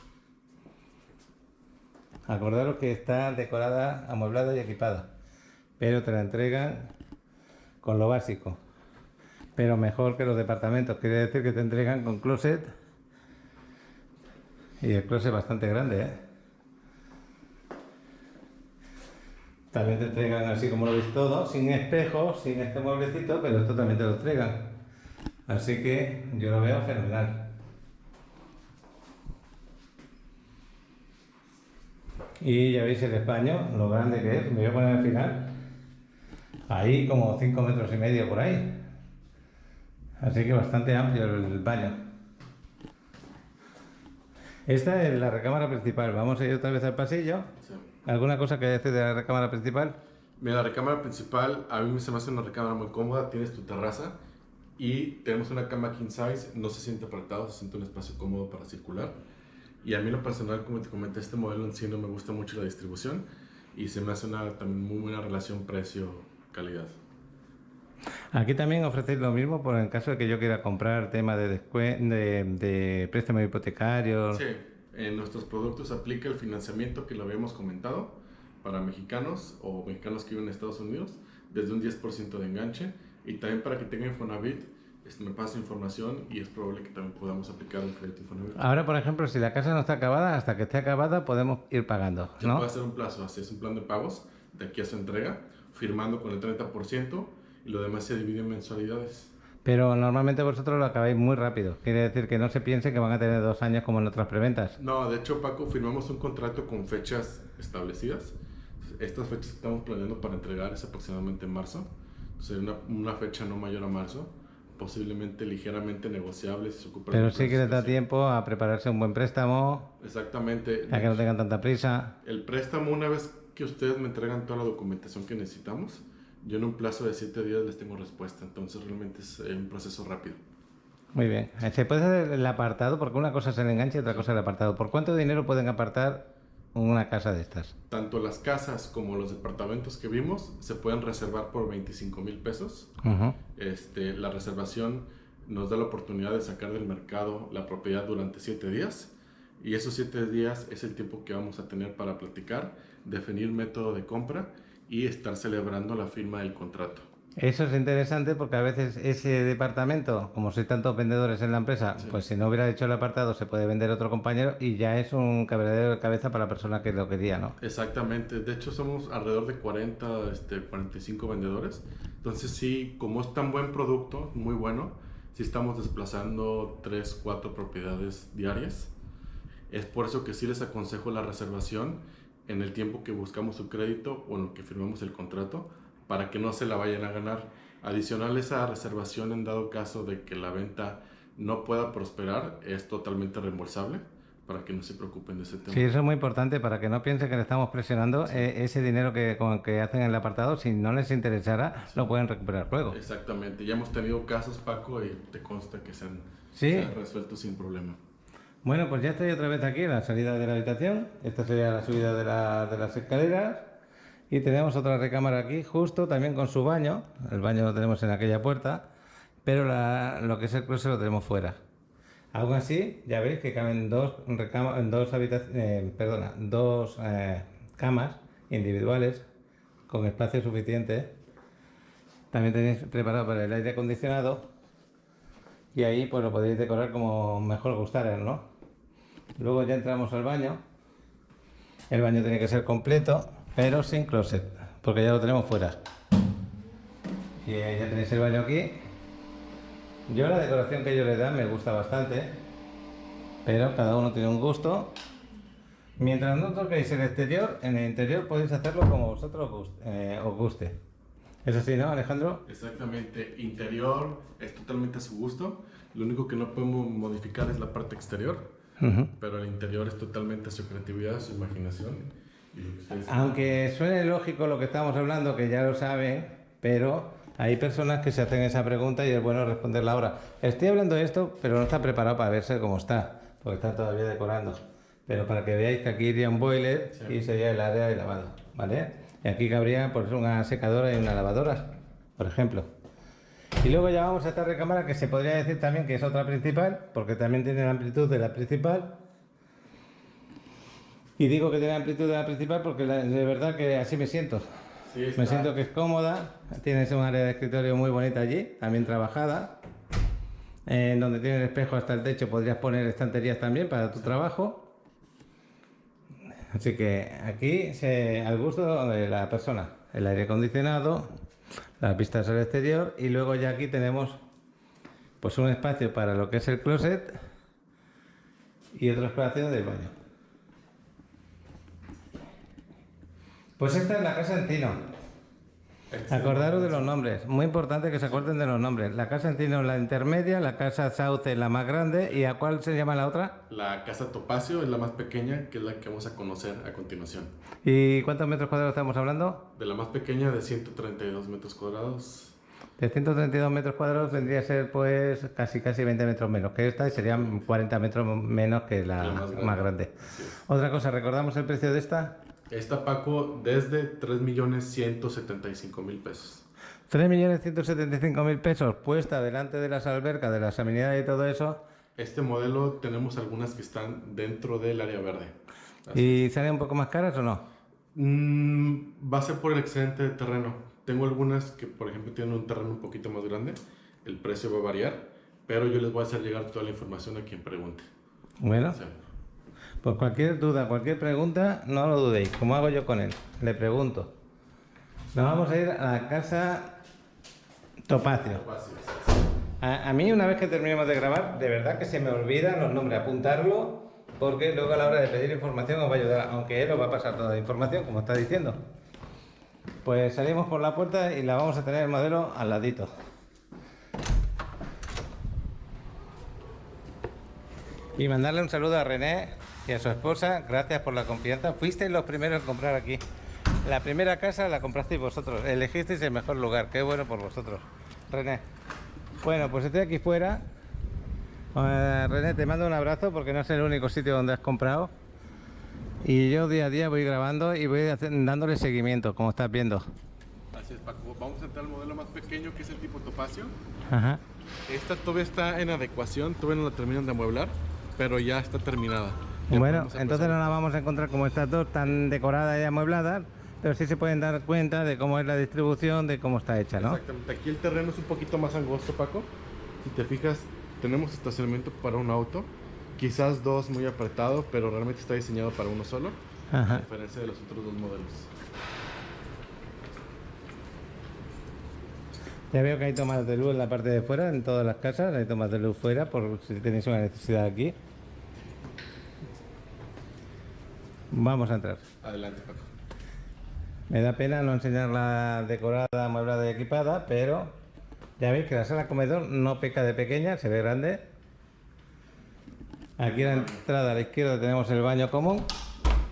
Speaker 1: Acordaros que está decorada, amueblada y equipada, pero te la entregan con lo básico, pero mejor que los departamentos. Quiere decir que te entregan con closet, y el closet bastante grande, ¿eh? También te entregan así como lo veis todo, sin espejos, sin este mueblecito, pero esto también te lo entregan. Así que yo lo veo fenomenal. Y ya veis el baño, lo grande que es. Me voy a poner al final. Ahí como 5 metros y medio por ahí. Así que bastante amplio el baño. Esta es la recámara principal. Vamos a ir otra vez al pasillo.
Speaker 2: Sí.
Speaker 1: ¿Alguna cosa que decir de la recámara principal?
Speaker 2: Mira, la recámara principal, a mí se me hace una recámara muy cómoda. Tienes tu terraza y tenemos una cama king size. No se siente apretado, se siente un espacio cómodo para circular. Y a mí, en lo personal, como te comenté, este modelo en sí no me gusta mucho la distribución y se me hace una también muy buena relación precio-calidad.
Speaker 1: Aquí también ofrecéis lo mismo por el caso de que yo quiera comprar tema de préstamo hipotecario.
Speaker 2: Sí, en nuestros productos aplica el financiamiento que lo habíamos comentado para mexicanos o mexicanos que viven en Estados Unidos desde un 10% de enganche, y también para que tenga Infonavit. Me pasa información y es probable que también podamos aplicar el crédito Infonavit.
Speaker 1: Ahora, por ejemplo, si la casa no está acabada, hasta que esté acabada podemos ir pagando,
Speaker 2: Se
Speaker 1: ¿no?
Speaker 2: puede hacer un plazo, así es un plan de pagos de aquí a su entrega, firmando con el 30%, y lo demás se divide en mensualidades.
Speaker 1: Pero normalmente vosotros lo acabáis muy rápido. Quiere decir que no se piense que van a tener 2 años como en otras preventas.
Speaker 2: No, de hecho, Paco, firmamos un contrato con fechas establecidas. Estas fechas que estamos planeando para entregar es aproximadamente en marzo. Entonces, una fecha no mayor a marzo, posiblemente ligeramente negociable si se ocupa.
Speaker 1: Pero sí que les da tiempo a prepararse un buen préstamo,
Speaker 2: Exactamente.
Speaker 1: a que no tengan tanta prisa.
Speaker 2: El préstamo, una vez que ustedes me entregan toda la documentación que necesitamos, yo en un plazo de 7 días les tengo respuesta. Entonces realmente es un proceso rápido.
Speaker 1: Muy bien. ¿Se puede hacer el apartado? Porque una cosa es el enganche y otra cosa es el apartado. ¿Por cuánto dinero pueden apartar una casa de estas?
Speaker 2: Tanto las casas como los departamentos que vimos se pueden reservar por 25,000 pesos.
Speaker 1: Ujú.
Speaker 2: La reservación nos da la oportunidad de sacar del mercado la propiedad durante 7 días. Y esos 7 días es el tiempo que vamos a tener para platicar, definir método de compra y estar celebrando la firma del contrato.
Speaker 1: Eso es interesante porque a veces ese departamento, como sois tantos vendedores en la empresa,
Speaker 2: Sí.
Speaker 1: pues si no hubiera hecho el apartado se puede vender otro compañero y ya es un quebradero de cabeza para la persona que lo quería, ¿no?
Speaker 2: Exactamente, de hecho somos alrededor de 45 vendedores. Entonces sí, como es tan buen producto, muy bueno, sí estamos desplazando 3, 4 propiedades diarias. Es por eso que sí les aconsejo la reservación en el tiempo que buscamos su crédito o en lo que firmamos el contrato, para que no se la vayan a ganar. Adicional, esa reservación, en dado caso de que la venta no pueda prosperar, es totalmente reembolsable, para que no se preocupen de ese tema.
Speaker 1: Sí, eso es muy importante para que no piensen que le estamos presionando. Ese dinero con el que hacen el apartado, si no les interesara, lo pueden recuperar luego.
Speaker 2: Exactamente, ya hemos tenido casos, Paco, y te consta que se han resuelto sin problema.
Speaker 1: Bueno, pues ya estoy otra vez aquí en la salida de la habitación. Esta sería la subida de las escaleras. Y tenemos otra recámara aquí, justo también con su baño. El baño lo tenemos en aquella puerta, pero lo que es el closet lo tenemos fuera. Aún así, ya veis que caben dos camas individuales con espacio suficiente. También tenéis preparado para el aire acondicionado y ahí pues lo podéis decorar como mejor gustara, ¿no? Luego ya entramos al baño. El baño tiene que ser completo, pero sin closet, porque ya lo tenemos fuera. Y ya tenéis el baño aquí. Yo la decoración que ellos le dan me gusta bastante, pero cada uno tiene un gusto. Mientras no toquéis el exterior, en el interior podéis hacerlo como vosotros os guste. ¿Es así, no, Alejandro?
Speaker 2: Exactamente, interior es totalmente a su gusto. Lo único que no podemos modificar es la parte exterior, pero el interior es totalmente a su creatividad, a su imaginación. Y lo que ustedes-
Speaker 1: Aunque suene lógico lo que estamos hablando, que ya lo saben, pero hay personas que se hacen esa pregunta y es bueno responderla ahora. Estoy hablando de esto, pero no está preparado para verse cómo está, porque está todavía decorando. Pero para que veáis que aquí iría un boiler y sería el área de lavado, ¿vale? Y aquí cabría pues una secadora y una lavadora, por ejemplo. Y luego ya vamos a esta recámara que se podría decir también que es otra principal, porque también tiene la amplitud de la principal. Y digo que tiene la amplitud de la principal porque de verdad que así me siento.
Speaker 2: Sí, está-
Speaker 1: Me siento que es cómoda. Tienes un área de escritorio muy bonita allí, también trabajada. En donde tiene el espejo hasta el techo podrías poner estanterías también para tu trabajo. Así que aquí al gusto de la persona. El aire acondicionado, las vistas al exterior y luego ya aquí tenemos pues un espacio para lo que es el closet y otro espacio del baño. Pues esta es la casa Encino. Acordaros de los nombres, muy importante que se acuerden de los nombres. La casa Encino es la intermedia, la casa Sauce es la más grande y ¿a cuál se llama la otra?
Speaker 2: La casa Topacio es la más pequeña, que es la que vamos a conocer a continuación.
Speaker 1: ¿Y cuántos metros cuadrados estamos hablando?
Speaker 2: De la más pequeña de 132 metros cuadrados.
Speaker 1: De 132 metros cuadrados vendría a ser pues casi 20 metros menos que esta y serían 40 metros menos que la
Speaker 2: La más
Speaker 1: más
Speaker 2: grande.
Speaker 1: grande.
Speaker 2: Así es.
Speaker 1: Otra cosa, ¿recordamos el precio de esta?
Speaker 2: Esta, Paco, desde 3.175.000 pesos.
Speaker 1: 3.175.000 pesos puesta delante de las albercas, de las amenidades y todo eso.
Speaker 2: Este modelo tenemos algunas que están dentro del área verde.
Speaker 1: ¿Y salen un poco más caras o no?
Speaker 2: Va a ser por el excedente de terreno. Tengo algunas que, por ejemplo, tienen un terreno un poquito más grande. El precio va a variar, pero yo les voy a hacer llegar toda la información a quien pregunte.
Speaker 1: Bueno,
Speaker 2: O sea,
Speaker 1: pues cualquier duda, cualquier pregunta, no lo dudéis, como hago yo con él. Le pregunto. Nos vamos a ir a la casa Topacio.
Speaker 2: fácil.
Speaker 1: A mí, una vez que terminemos de grabar, de verdad que se me olvidan los nombres, apuntarlo, porque luego a la hora de pedir información os va a ayudar, aunque él os va a pasar toda la información, como está diciendo. Pues salimos por la puerta y la vamos a tener el modelo al ladito. Y mandarle un saludo a René y a su esposa, gracias por la confianza. Fuisteis los primeros en comprar aquí. La primera casa la comprasteis vosotros, elegisteis el mejor lugar, qué bueno por vosotros. René. Bueno, pues estoy aquí fuera. René, te mando un abrazo porque no es el único sitio donde has comprado. Y yo día a día voy grabando y voy dándole seguimiento, como estás viendo.
Speaker 2: Así es, Paco. Vamos a entrar al modelo más pequeño, que es el tipo Topacio.
Speaker 1: Ajá.
Speaker 2: Esta todavía está en adecuación, todavía no la terminan de amueblar, pero ya está terminada. Ya
Speaker 1: Bueno,
Speaker 2: podemos
Speaker 1: entonces
Speaker 2: empezar.
Speaker 1: no la vamos a encontrar como estas dos tan decoradas y amuebladas, pero sí se pueden dar cuenta de cómo es la distribución, de cómo está hecha, ¿no?
Speaker 2: Exactamente. Aquí el terreno es un poquito más angosto, Paco. Si te fijas, tenemos estacionamiento para un auto. Quizás dos muy apretado, pero realmente está diseñado para uno solo. A
Speaker 1: Ajá.
Speaker 2: diferencia de los otros dos modelos.
Speaker 1: Ya veo que hay tomas de luz en la parte de fuera, en todas las casas, hay tomas de luz fuera, por si tenéis una necesidad aquí. Vamos a entrar.
Speaker 2: Adelante, Paco.
Speaker 1: Me da pena no enseñarla decorada, amueblada y equipada, pero ya veis que la sala comedor no peca de pequeña, se ve grande. Aquí a la entrada a la izquierda tenemos el baño común,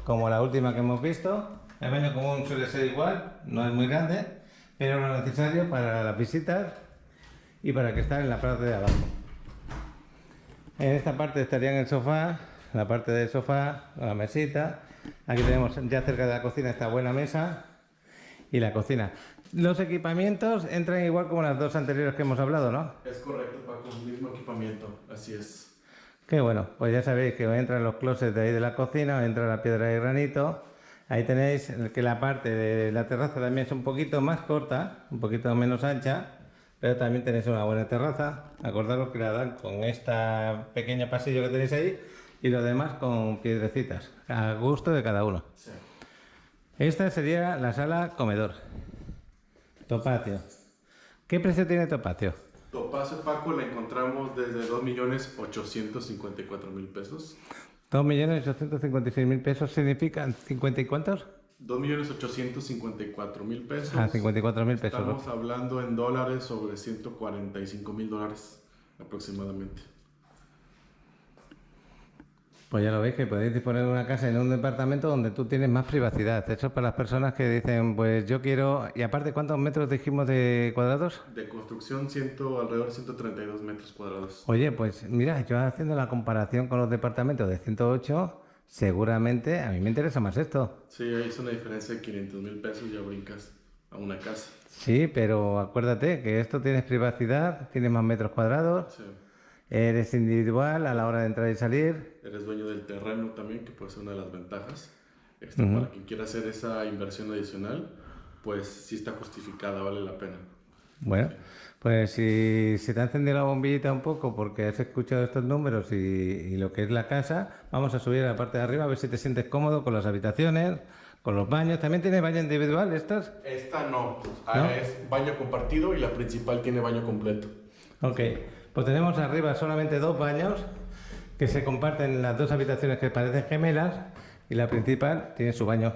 Speaker 1: como la última que hemos visto. El baño común suele ser igual, no es muy grande, pero lo necesario para las visitas y para que estar en la parte de abajo. En esta parte estarían el sofá, la parte del sofá, la mesita. Aquí tenemos ya cerca de la cocina esta buena mesa y la cocina. Los equipamientos entran igual como las dos anteriores que hemos hablado, ¿no?
Speaker 2: Es correcto, Paco, el mismo equipamiento, así es.
Speaker 1: Qué bueno, pues ya sabéis que entran los closets de ahí de la cocina, entra la piedra de granito. Ahí tenéis que la parte de la terraza también es un poquito más corta, un poquito menos ancha, pero también tenéis una buena terraza. Acordaros que la dan con esta pequeño pasillo que tenéis ahí y lo demás con piedrecitas, a gusto de cada uno.
Speaker 2: Sí.
Speaker 1: Esta sería la sala comedor. Topacio. ¿Qué precio tiene Topacio?
Speaker 2: Topacio, Paco, la encontramos desde 2.854.000 pesos.
Speaker 1: 2.856.000 pesos significan 50 y cuántos?
Speaker 2: 2.854.000 pesos.
Speaker 1: Ah, 54.000 pesos.
Speaker 2: Estamos hablando en dólares sobre 145.000 dólares aproximadamente.
Speaker 1: Pues ya lo veis que podéis disponer de una casa en un departamento donde tú tienes más privacidad. Eso es para las personas que dicen, pues yo quiero... Y aparte, ¿cuántos metros dijimos de cuadrados?
Speaker 2: De construcción, alrededor de 132 metros cuadrados.
Speaker 1: Oye, pues mira, yo haciendo la comparación con los departamentos de 108, seguramente a mí me interesa más esto.
Speaker 2: Sí, ahí es una diferencia de 500,000 pesos, ya brincas a una casa.
Speaker 1: Sí, pero acuérdate que esto tienes privacidad, tienes más metros cuadrados,
Speaker 2: Sí.
Speaker 1: eres individual a la hora de entrar y salir.
Speaker 2: Eres dueño del terreno también, que puede ser una de las ventajas. Para quien quiera hacer esa inversión adicional, pues sí está justificada, vale la pena.
Speaker 1: Bueno, pues si se te ha encendido la bombillita un poco porque has escuchado estos números y lo que es la casa, vamos a subir a la parte de arriba a ver si te sientes cómodo con las habitaciones, con los baños. ¿También tiene baño individual estas?
Speaker 2: Esta no,
Speaker 1: ¿No?
Speaker 2: es baño compartido y la principal tiene baño completo.
Speaker 1: Ok, pues tenemos arriba solamente 2 baños que se comparten las 2 habitaciones que parecen gemelas y la principal tiene su baño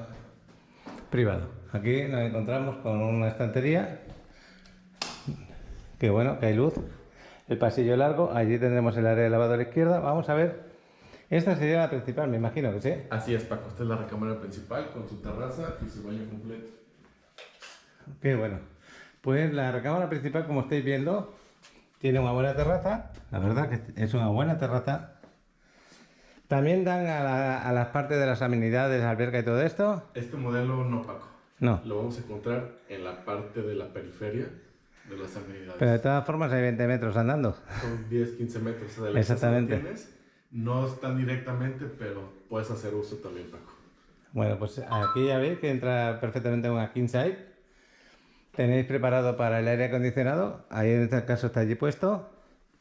Speaker 1: privado. Aquí nos encontramos con una estantería, que bueno, que hay luz, el pasillo largo, allí tendremos el área de lavado a la izquierda. Vamos a ver, esta sería la principal, me imagino que sí.
Speaker 2: Así es, Paco, esta es la recámara principal con su terraza y su baño completo.
Speaker 1: Qué bueno. Pues la recámara principal, como estáis viendo, tiene una buena terraza, la verdad que es una buena terraza. También dan a las partes de las amenidades, alberca y todo esto.
Speaker 2: Este modelo no, Paco.
Speaker 1: No.
Speaker 2: Lo vamos a encontrar en la parte de la periferia de las amenidades.
Speaker 1: Pero de todas formas hay 20 metros andando.
Speaker 2: Son 10-15 metros de la
Speaker 1: Exactamente.
Speaker 2: que tienes. No están directamente, pero puedes hacer uso también, Paco.
Speaker 1: Bueno, pues aquí ya veis que entra perfectamente una king size. Tenéis preparado para el aire acondicionado. Ahí en este caso está allí puesto.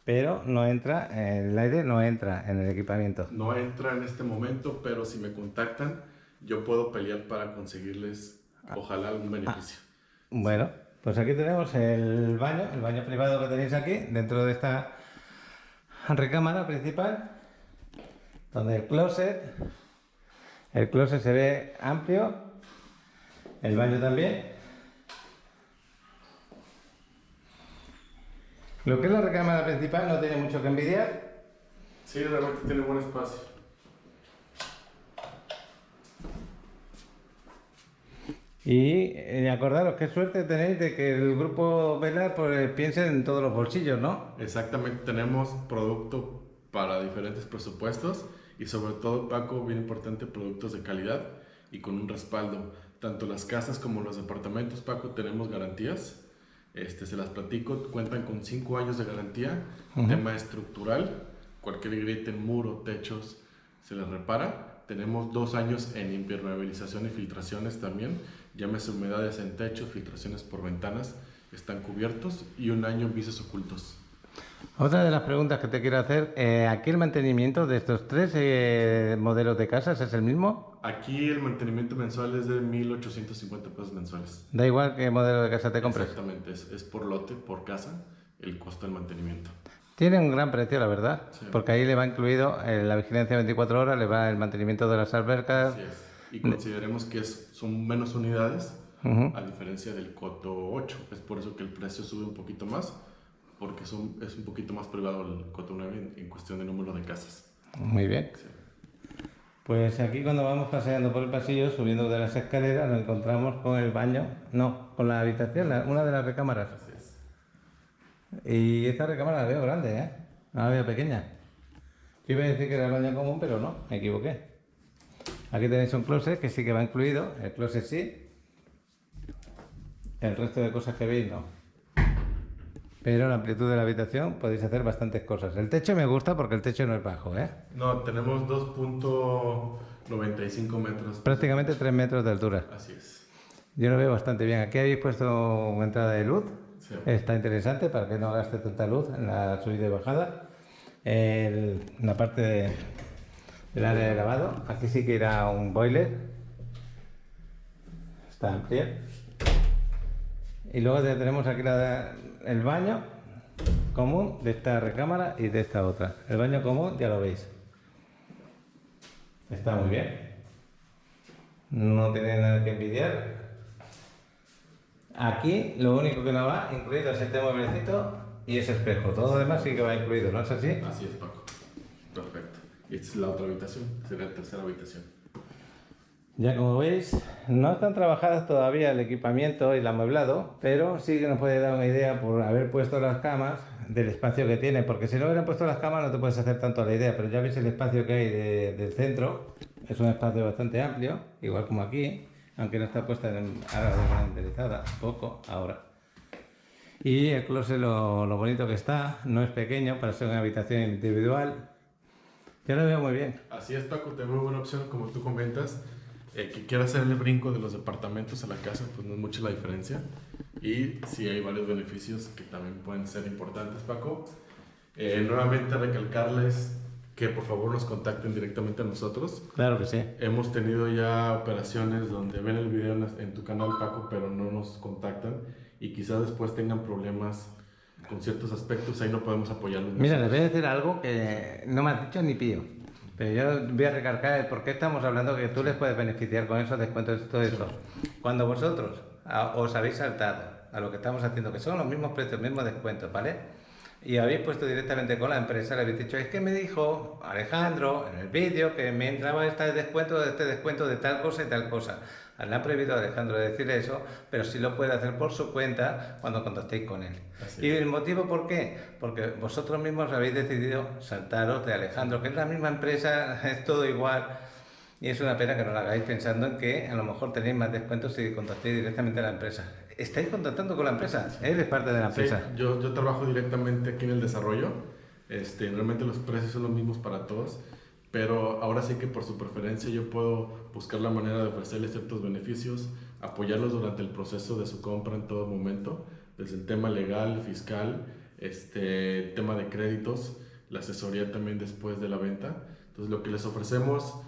Speaker 1: Pero no entra, el aire no entra en el equipamiento.
Speaker 2: No entra en este momento, pero si me contactan, yo puedo pelear para conseguirles, ojalá, algún beneficio.
Speaker 1: Bueno, pues aquí tenemos el baño privado que tenéis aquí, dentro de esta recámara principal, donde el closet se ve amplio, el baño también. Lo que es la recámara principal no tiene mucho que envidiar.
Speaker 2: Sí, realmente tiene buen espacio.
Speaker 1: Y acordaros qué suerte tenéis de que el grupo Velar pues, piense en todos los bolsillos, ¿no?
Speaker 2: Exactamente, tenemos producto para diferentes presupuestos y sobre todo, Paco, bien importante, productos de calidad y con un respaldo. Tanto las casas como los departamentos, Paco, tenemos garantías. Se las platico, cuentan con 5 años de garantía, tema estructural, cualquier griete en muro, techos, se les repara. Tenemos 2 años en impermeabilización y filtraciones también, llámese humedades en techo, filtraciones por ventanas, están cubiertos, y 1 año en visos ocultos.
Speaker 1: Otra de las preguntas que te quiero hacer, ¿aquí el mantenimiento de estos 3 modelos de casas es el mismo?
Speaker 2: Aquí el mantenimiento mensual es de 1,850 pesos mensuales.
Speaker 1: Da igual qué modelo de casa te compres.
Speaker 2: Exactamente, es por lote, por casa, el costo del mantenimiento.
Speaker 1: Tiene un gran precio, la verdad,
Speaker 2: Sí.
Speaker 1: porque ahí le va incluido la vigilancia 24 horas, le va el mantenimiento de las albercas.
Speaker 2: Así es. Y consideremos que son menos unidades, a diferencia del Coto 8. Es por eso que el precio sube un poquito más, porque es un poquito más privado el Coto 9 en cuestión de número de casas.
Speaker 1: Muy bien.
Speaker 2: Sí.
Speaker 1: Pues aquí cuando vamos paseando por el pasillo, subiendo de las escaleras, nos encontramos con el baño, no, con la habitación, una de las recámaras.
Speaker 2: Así es.
Speaker 1: Y esta recámara la veo grande, ¿eh? No la veo pequeña. Yo iba a decir que era el baño común, pero no, me equivoqué. Aquí tenéis un closet que sí que va incluido, el closet sí. El resto de cosas que veis no. Pero la amplitud de la habitación podéis hacer bastantes cosas. El techo me gusta porque el techo no es bajo, ¿eh?
Speaker 2: No, tenemos 2,95 metros.
Speaker 1: Prácticamente 3 metros de altura.
Speaker 2: Así es.
Speaker 1: Yo lo veo bastante bien. Aquí habéis puesto una entrada de luz.
Speaker 2: Sí.
Speaker 1: Está interesante para que no gaste tanta luz en la subida y bajada. La parte del área de lavado. Aquí sí que irá un boiler. Está amplia. Y luego ya tenemos aquí el baño común de esta recámara y de esta otra. El baño común ya lo veis. Está muy bien. No tiene nada que envidiar. Aquí lo único que no va incluido es este mueblecito y ese espejo. Todo lo demás sí que va incluido, ¿no es así?
Speaker 2: Así es, Paco. Perfecto. Y esta es la otra habitación, sería la tercera habitación.
Speaker 1: Ya como veis, no están trabajadas todavía el equipamiento y el amueblado, pero sí que nos puede dar una idea por haber puesto las camas del espacio que tiene, porque si no hubieran puesto las camas no te puedes hacer tanto la idea, pero ya veis el espacio que hay del centro, es un espacio bastante amplio, igual como aquí, aunque no está puesta ahora renderizada, poco ahora. Y el closet lo bonito que está, no es pequeño para ser una habitación individual. Yo lo veo muy bien.
Speaker 2: Así es, Paco, te muy buena opción, como tú comentas. Que quiera hacer el brinco de los departamentos a la casa, pues no es mucha la diferencia. Y sí hay varios beneficios que también pueden ser importantes, Paco. Nuevamente recalcarles que por favor nos contacten directamente a nosotros.
Speaker 1: Claro que sí.
Speaker 2: Hemos tenido ya operaciones donde ven el video en tu canal, Paco, pero no nos contactan y quizás después tengan problemas con ciertos aspectos, ahí no podemos apoyarlos.
Speaker 1: Mira, les voy a decir algo que no me has dicho ni pío. Pero yo voy a recalcar el por qué estamos hablando que tú les puedes beneficiar con esos descuentos y todo eso. Cuando vosotros os habéis saltado a lo que estamos haciendo, que son los mismos precios, mismos descuentos, ¿vale? Y habéis puesto directamente con la empresa, le habéis dicho, es que me dijo Alejandro en el vídeo que me entraba este descuento de tal cosa y tal cosa. Le ha prohibido a Alejandro decirle eso, pero sí lo puede hacer por su cuenta cuando contactéis con él. ¿Y el motivo por qué? Porque vosotros mismos habéis decidido saltaros de Alejandro, que es la misma empresa, es todo igual. Y es una pena que no lo hagáis pensando en que a lo mejor tenéis más descuentos si contactéis directamente a la empresa. ¿Estáis contactando con la empresa? Él es parte de la empresa.
Speaker 2: Sí, yo trabajo directamente aquí en el desarrollo. Realmente los precios son los mismos para todos. Pero ahora sí que por su preferencia yo puedo buscar la manera de ofrecerles ciertos beneficios, apoyarlos durante el proceso de su compra en todo momento, desde el tema legal, fiscal, tema de créditos, la asesoría también después de la venta. Entonces lo que les ofrecemos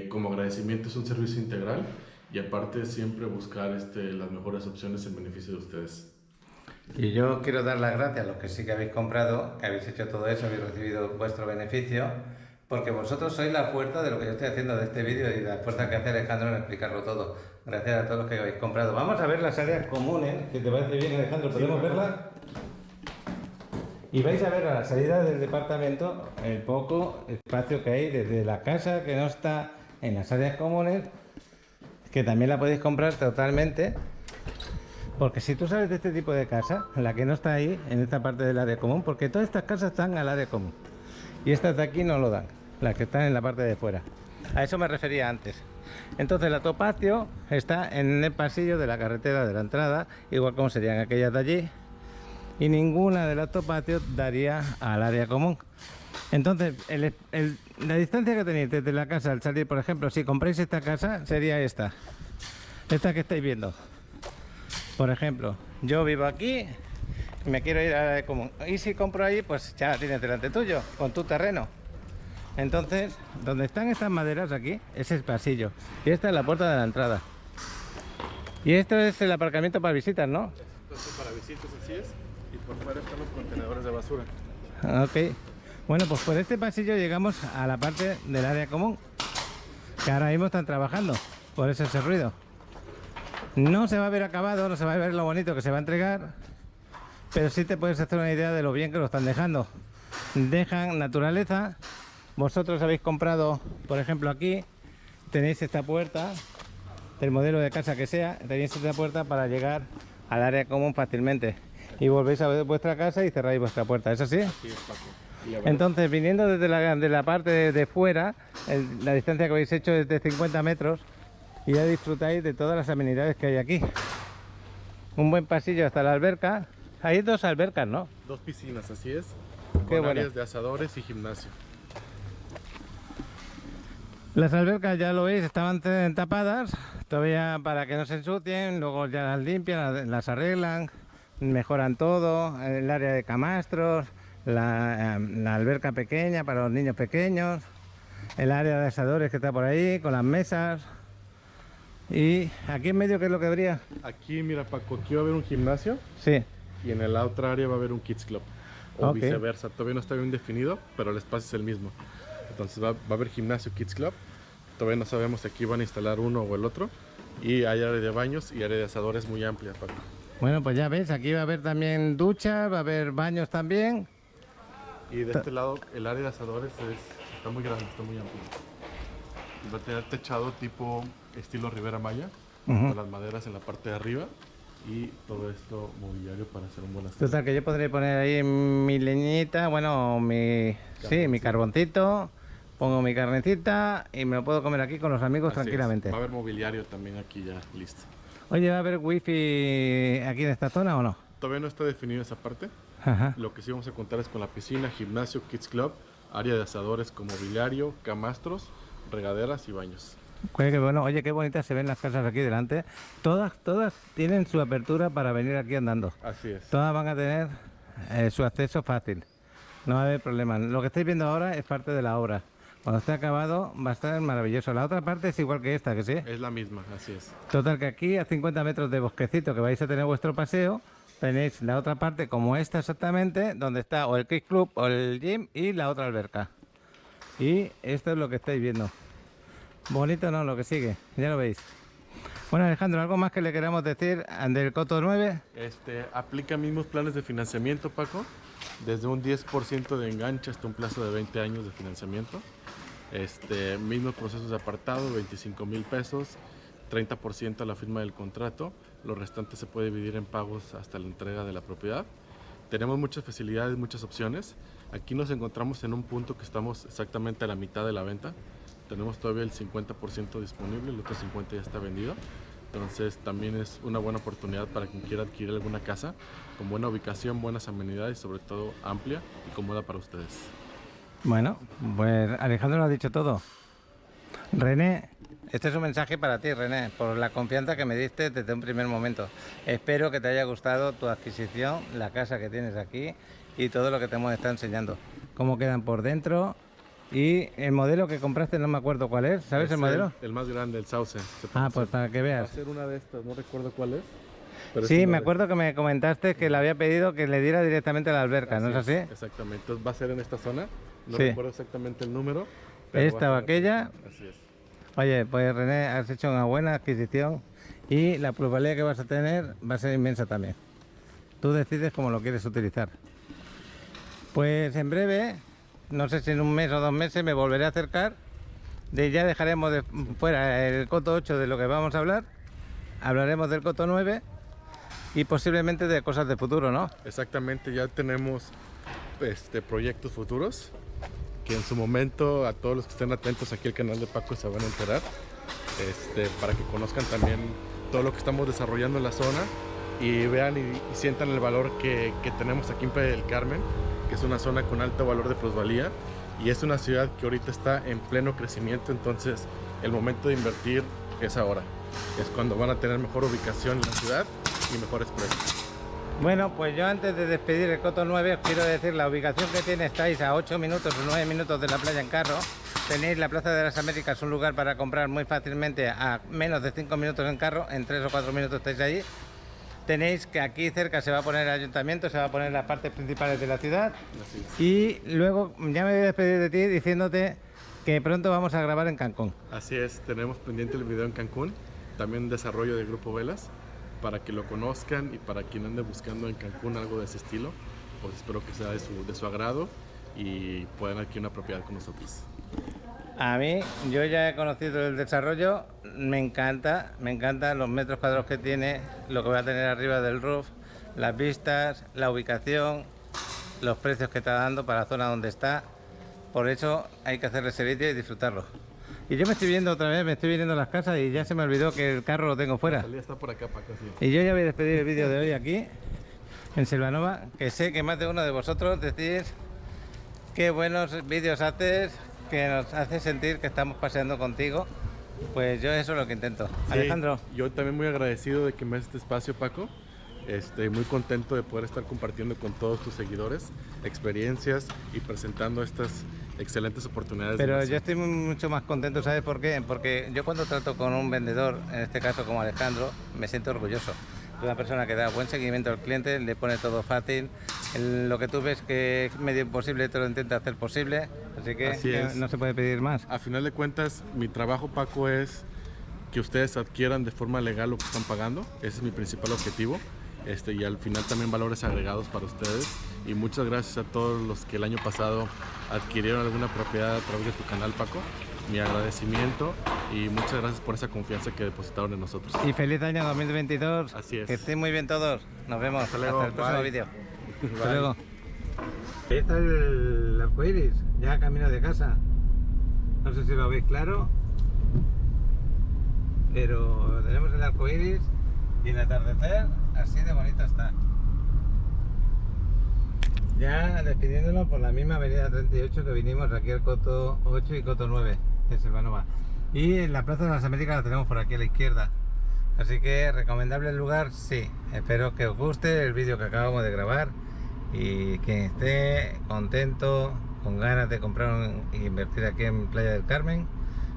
Speaker 2: como agradecimiento es un servicio integral y aparte siempre buscar las mejores opciones en beneficio de ustedes.
Speaker 1: Y yo quiero dar las gracias a los que sí que habéis comprado, que habéis hecho todo eso, habéis recibido vuestro beneficio. Porque vosotros sois la fuerza de lo que yo estoy haciendo de este vídeo y la fuerza que hace Alejandro en explicarlo todo. Gracias a todos los que habéis comprado. Vamos a ver las áreas comunes, que te parece bien, Alejandro. ¿Podemos verlas? Y vais a ver a la salida del departamento el poco espacio que hay desde la casa que no está en las áreas comunes, que también la podéis comprar totalmente. Porque si tú sales de este tipo de casa, la que no está ahí, en esta parte del área común, porque todas estas casas están al área común. Y estas de aquí no lo dan, las que están en la parte de fuera. A eso me refería antes. Entonces la Topacio está en el pasillo de la carretera de la entrada, igual como serían aquellas de allí. Y ninguna de las Topacio daría al área común. Entonces la distancia que tenéis desde la casa al salir, por ejemplo, si compráis esta casa, sería esta. Esta que estáis viendo. Por ejemplo, yo vivo aquí. Me quiero ir a la común. Y si compro ahí, pues ya la tienes delante tuyo, con tu terreno. Entonces, donde están estas maderas aquí, es el pasillo. Y esta es la puerta de la entrada. Y esto es el aparcamiento para visitas, ¿no?
Speaker 2: Esto es para visitas, así es. Y por fuera están los contenedores de basura.
Speaker 1: Ok. Bueno, pues por este pasillo llegamos a la parte del área común, que ahora mismo están trabajando. Por eso ese ruido. No se va a ver acabado, no se va a ver lo bonito que se va a entregar. Pero sí te puedes hacer una idea de lo bien que lo están dejando. Dejan naturaleza. Vosotros habéis comprado, por ejemplo, aquí tenéis esta puerta, del modelo de casa que sea, tenéis esta puerta para llegar al área común fácilmente. Y volvéis a vuestra casa y cerráis vuestra puerta, ¿es así?
Speaker 2: Sí, es Paco.
Speaker 1: Entonces, viniendo desde la parte de fuera, la distancia que habéis hecho es de 50 metros y ya disfrutáis de todas las amenidades que hay aquí. Un buen pasillo hasta la alberca. Hay dos albercas, ¿no?
Speaker 2: Dos piscinas, así es.
Speaker 1: Qué
Speaker 2: Con
Speaker 1: bueno.
Speaker 2: áreas de asadores y gimnasio.
Speaker 1: Las albercas, ya lo veis, estaban tapadas, todavía para que no se ensucien, luego ya las limpian, las arreglan, mejoran todo, el área de camastros, la alberca pequeña para los niños pequeños, el área de asadores que está por ahí, con las mesas. Y aquí en medio, ¿qué es lo que habría?
Speaker 2: Aquí, mira, Paco, aquí va a haber un gimnasio.
Speaker 1: Sí.
Speaker 2: Y en la otra área va a haber un Kids Club. O
Speaker 1: Ok.
Speaker 2: viceversa. Todavía no está bien definido, pero el espacio es el mismo. Entonces va a haber gimnasio Kids Club. Todavía no sabemos si aquí van a instalar uno o el otro. Y hay área de baños y área de asadores muy amplia, Paco.
Speaker 1: Bueno, pues ya ves, aquí va a haber también duchas, va a haber baños también.
Speaker 2: Y de este lado, el área de asadores es está muy grande, está muy amplio. Va a tener techado tipo estilo Rivera Maya, con las maderas en la parte de arriba y todo esto mobiliario para hacer un buen asado.
Speaker 1: Total, que yo podré poner ahí mi leñita, bueno, mi carboncito, pongo mi carnecita y me lo puedo comer aquí con los amigos
Speaker 2: Así es.
Speaker 1: tranquilamente.
Speaker 2: Va a haber mobiliario también aquí ya listo.
Speaker 1: Oye, ¿va a haber wifi aquí en esta zona o no?
Speaker 2: Todavía no está definido esa parte.
Speaker 1: Ajá.
Speaker 2: Lo que sí vamos a contar es con la piscina, gimnasio, kids club, área de asadores con mobiliario, camastros, regaderas y baños.
Speaker 1: Qué bueno, oye, qué bonitas se ven las casas aquí delante. Todas tienen su apertura para venir aquí andando.
Speaker 2: Así es.
Speaker 1: Todas van a tener su acceso fácil. No va a haber problema. Lo que estáis viendo ahora es parte de la obra. Cuando esté acabado va a estar maravilloso. La otra parte es igual que esta, ¿que sí?
Speaker 2: Es la misma, así es.
Speaker 1: Total, que aquí a 50 metros de bosquecito que vais a tener vuestro paseo, tenéis la otra parte como esta exactamente, donde está o el kick club o el gym y la otra alberca. Y esto es lo que estáis viendo. Bonito, ¿no? Lo que sigue, ya lo veis. Bueno, Alejandro, ¿algo más que le queramos decir del Coto 9?
Speaker 2: Aplica mismos planes de financiamiento, Paco, desde un 10% de enganche hasta un plazo de 20 años de financiamiento. Mismos procesos de apartado, 25,000 pesos, 30% a la firma del contrato, lo restante se puede dividir en pagos hasta la entrega de la propiedad. Tenemos muchas facilidades, muchas opciones. Aquí nos encontramos en un punto que estamos exactamente a la mitad de la venta. Tenemos todavía el 50% disponible, el otro 50% ya está vendido. Entonces también es una buena oportunidad para quien quiera adquirir alguna casa con buena ubicación, buenas amenidades y sobre todo amplia y cómoda para ustedes.
Speaker 1: Bueno, pues Alejandro lo ha dicho todo. René, este es un mensaje para ti, René, por la confianza que me diste desde un primer momento. Espero que te haya gustado tu adquisición, la casa que tienes aquí y todo lo que te hemos estado enseñando. Cómo quedan por dentro. Y el modelo que compraste no me acuerdo cuál es, ¿sabes el modelo?
Speaker 2: El más grande, el Sauce.
Speaker 1: Pues para que
Speaker 2: Va a
Speaker 1: veas.
Speaker 2: ser una de estas, no recuerdo cuál es. Pero
Speaker 1: Sí,
Speaker 2: es
Speaker 1: me acuerdo que me comentaste que le había pedido que le diera directamente a la alberca, ¿no es así?
Speaker 2: Exactamente, entonces va a ser en esta zona, no
Speaker 1: Sí.
Speaker 2: recuerdo exactamente el número. pero
Speaker 1: Esta o
Speaker 2: va a ser
Speaker 1: aquella.
Speaker 2: Así es.
Speaker 1: Oye, pues René, has hecho una buena adquisición y la plusvalía que vas a tener va a ser inmensa también. Tú decides cómo lo quieres utilizar. Pues en breve, no sé si en un mes o 2 meses, me volveré a acercar. Ya dejaremos fuera el Coto 8 de lo que vamos a hablar. Hablaremos del Coto 9 y posiblemente de cosas de futuro, ¿no?
Speaker 2: Exactamente, ya tenemos proyectos futuros que en su momento a todos los que estén atentos aquí al canal de Paco se van a enterar, para que conozcan también todo lo que estamos desarrollando en la zona y vean y sientan el valor que tenemos aquí en Playa del Carmen, que es una zona con alto valor de plusvalía y es una ciudad que ahorita está en pleno crecimiento, entonces el momento de invertir es ahora, es cuando van a tener mejor ubicación en la ciudad y mejores precios.
Speaker 1: Bueno, pues yo antes de despedir el Coto 9 os quiero decir la ubicación que tiene. Estáis a 8 minutos o 9 minutos de la playa en carro. Tenéis la Plaza de las Américas, un lugar para comprar muy fácilmente a menos de 5 minutos en carro. En 3 o 4 minutos estáis allí. Tenéis que aquí cerca se va a poner el ayuntamiento, se va a poner las partes principales de la ciudad.
Speaker 2: Así es.
Speaker 1: Y luego ya me voy a despedir de ti diciéndote que pronto vamos a grabar en Cancún.
Speaker 2: Así es, tenemos pendiente el video en Cancún, también desarrollo de Grupo Velas, para que lo conozcan y para quien ande buscando en Cancún algo de ese estilo, pues espero que sea de su agrado y puedan adquirir una propiedad con nosotros.
Speaker 1: A mí, yo ya he conocido el desarrollo, me encanta los metros cuadrados que tiene, lo que va a tener arriba del roof, las vistas, la ubicación, los precios que está dando para la zona donde está. Por eso hay que hacerle ese vídeo y disfrutarlo. Y yo me estoy viendo otra vez, me estoy viendo las casas y ya se me olvidó que el carro lo tengo fuera.
Speaker 2: La salida está por acá, Paco, sí.
Speaker 1: Y yo ya voy a despedir el vídeo de hoy aquí, en Silvanova, que sé que más de uno de vosotros decís qué buenos vídeos haces, que nos hace sentir que estamos paseando contigo. Pues yo eso es lo que intento.
Speaker 2: Sí,
Speaker 1: Alejandro.
Speaker 2: yo también muy agradecido de que me des este espacio, Paco. Muy contento de poder estar compartiendo con todos tus seguidores experiencias y presentando estas excelentes oportunidades.
Speaker 1: Pero yo estoy mucho más contento, ¿sabes por qué? Porque yo cuando trato con un vendedor, en este caso como Alejandro, me siento orgulloso. Es una persona que da buen seguimiento al cliente, le pone todo fácil. Lo que tú ves que es medio imposible, te lo intenta hacer posible. Así que no se puede pedir más.
Speaker 2: A final de cuentas, mi trabajo, Paco, es que ustedes adquieran de forma legal lo que están pagando. Ese es mi principal objetivo. y al final también valores agregados para ustedes. Y muchas gracias a todos los que el año pasado adquirieron alguna propiedad a través de tu canal, Paco. Mi agradecimiento y muchas gracias por esa confianza que depositaron en nosotros.
Speaker 1: Y feliz año 2022.
Speaker 2: Así es.
Speaker 1: Que estén muy bien todos. Nos vemos.
Speaker 2: Hasta luego.
Speaker 1: Hasta el próximo
Speaker 2: Bye.
Speaker 1: vídeo.
Speaker 2: Bye.
Speaker 1: Hasta luego. Ahí está el arcoiris, ya camino de casa. No sé si lo veis claro, pero tenemos el arcoiris y el atardecer así de bonito está. Ya despidiéndonos por la misma avenida 38 que vinimos aquí al Coto 8 y Coto 9 de Selvanova. Y en la Plaza de las Américas la tenemos por aquí a la izquierda. Así que recomendable el lugar, sí. Espero que os guste el vídeo que acabamos de grabar y quien esté contento, con ganas de comprar e invertir aquí en Playa del Carmen,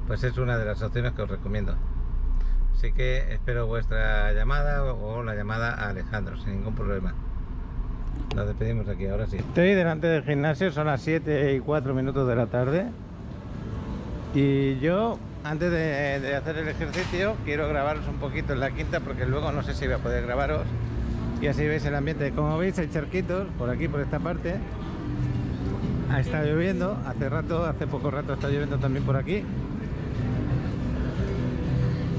Speaker 1: pues es una de las opciones que os recomiendo. Así que espero vuestra llamada o la llamada a Alejandro sin ningún problema. Nos despedimos aquí, ahora sí. Estoy delante del gimnasio, son las 7:04 de la tarde. Y yo, antes de hacer el ejercicio, quiero grabaros un poquito en la quinta, porque luego no sé si voy a poder grabaros. Y así veis el ambiente. Como veis, hay charquitos por aquí, por esta parte. Ha estado lloviendo, hace poco rato está lloviendo también por aquí.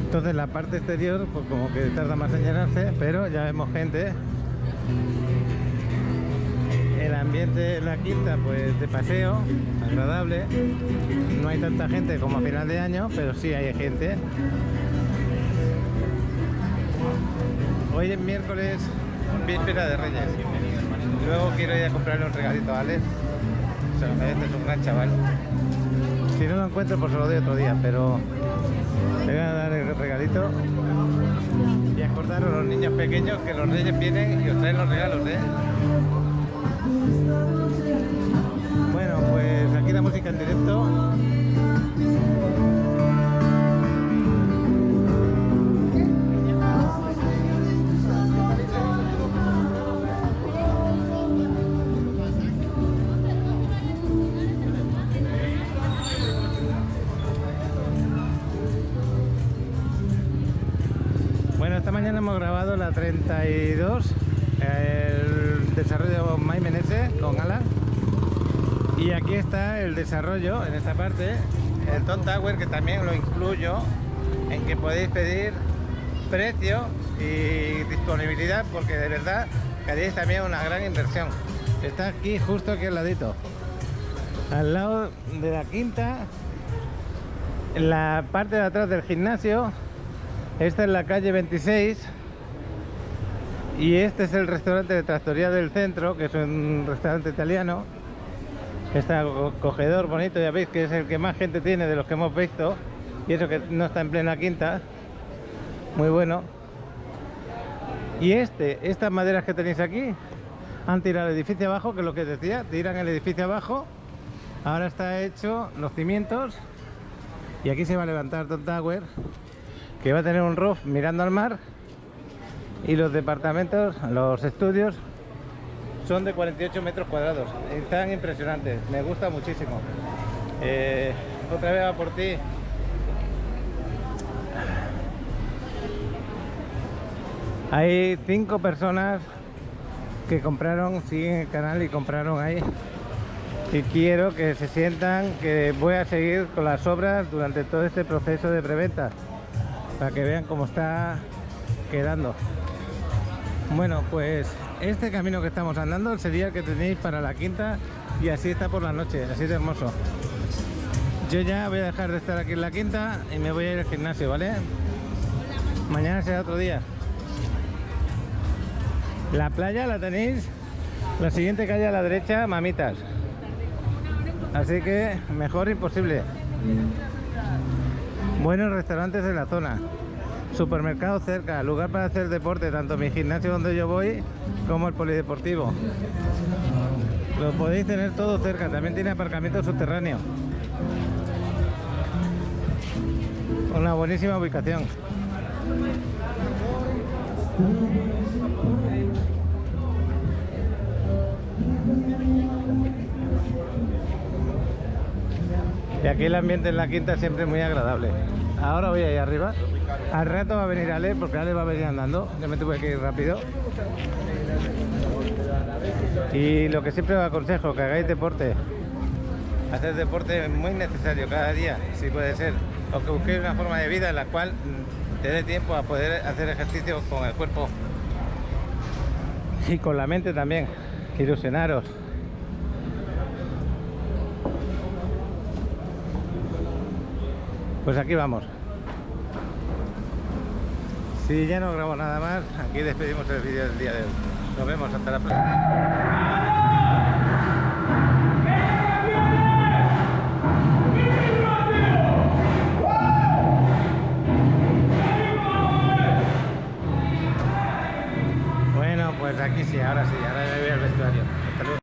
Speaker 1: Entonces la parte exterior, pues como que tarda más en llenarse, pero ya vemos gente. El ambiente en la quinta, pues de paseo, agradable. No hay tanta gente como a final de año, pero sí hay gente. Hoy es miércoles, víspera de Reyes. Luego quiero ir a comprarle un regalito a Alex. O sea, este es un gran chaval. Si no lo encuentro, pues se lo doy otro día, pero le voy a dar el regalito. Y acordaros a los niños pequeños que los Reyes vienen y os traen los regalos, ¿eh? Bueno, pues aquí la música en directo. Bueno, esta mañana hemos grabado la 32, el desarrollo Maimen S con Alan. Y aquí está el desarrollo en esta parte, el Tom Tower, que también lo incluyo, en que podéis pedir precio y disponibilidad, porque de verdad que haréis también una gran inversión. Está aquí, justo aquí al ladito, al lado de la quinta, en la parte de atrás del gimnasio. Esta es la calle 26 y este es el restaurante de Trattoria del Centro, que es un restaurante italiano. Está acogedor, bonito, ya veis que es el que más gente tiene de los que hemos visto, y eso que no está en plena quinta. Muy bueno. Y estas maderas que tenéis aquí han tirado el edificio abajo, que es lo que decía, tiran el edificio abajo. Ahora está hecho los cimientos y aquí se va a levantar Tom Tower, que va a tener un roof mirando al mar, y los departamentos, los estudios, son de 48 metros cuadrados. Están impresionantes, me gusta muchísimo. Otra vez va por ti. Hay 5 personas que compraron, siguen el canal y compraron ahí. Y quiero que se sientan que voy a seguir con las obras durante todo este proceso de preventa, para que vean cómo está quedando. Bueno, pues este camino que estamos andando sería el que tenéis para la quinta, y así está por la noche, así de hermoso. Yo ya voy a dejar de estar aquí en la quinta y me voy a ir al gimnasio, ¿vale? Mañana será otro día. La playa la tenéis, la siguiente calle a la derecha, Mamitas. Así que mejor imposible. Buenos restaurantes en la zona, supermercado cerca, lugar para hacer deporte, tanto mi gimnasio donde yo voy como el polideportivo. Lo podéis tener todo cerca, también tiene aparcamiento subterráneo. Una buenísima ubicación. Y aquí el ambiente en la quinta siempre es muy agradable. Ahora voy ahí arriba. Al rato va a venir Ale, porque Ale va a venir andando. Yo me tuve que ir rápido. Y lo que siempre os aconsejo, que hagáis deporte. Hacer deporte es muy necesario cada día, si puede ser. O que busquéis una forma de vida en la cual te dé tiempo a poder hacer ejercicio con el cuerpo. Y con la mente también. Ilusionaros. Pues aquí vamos. Si ya no grabo nada más, aquí despedimos el vídeo del día de hoy. Nos vemos hasta la próxima. Bueno, pues aquí sí, ahora me voy al vestuario. Hasta luego.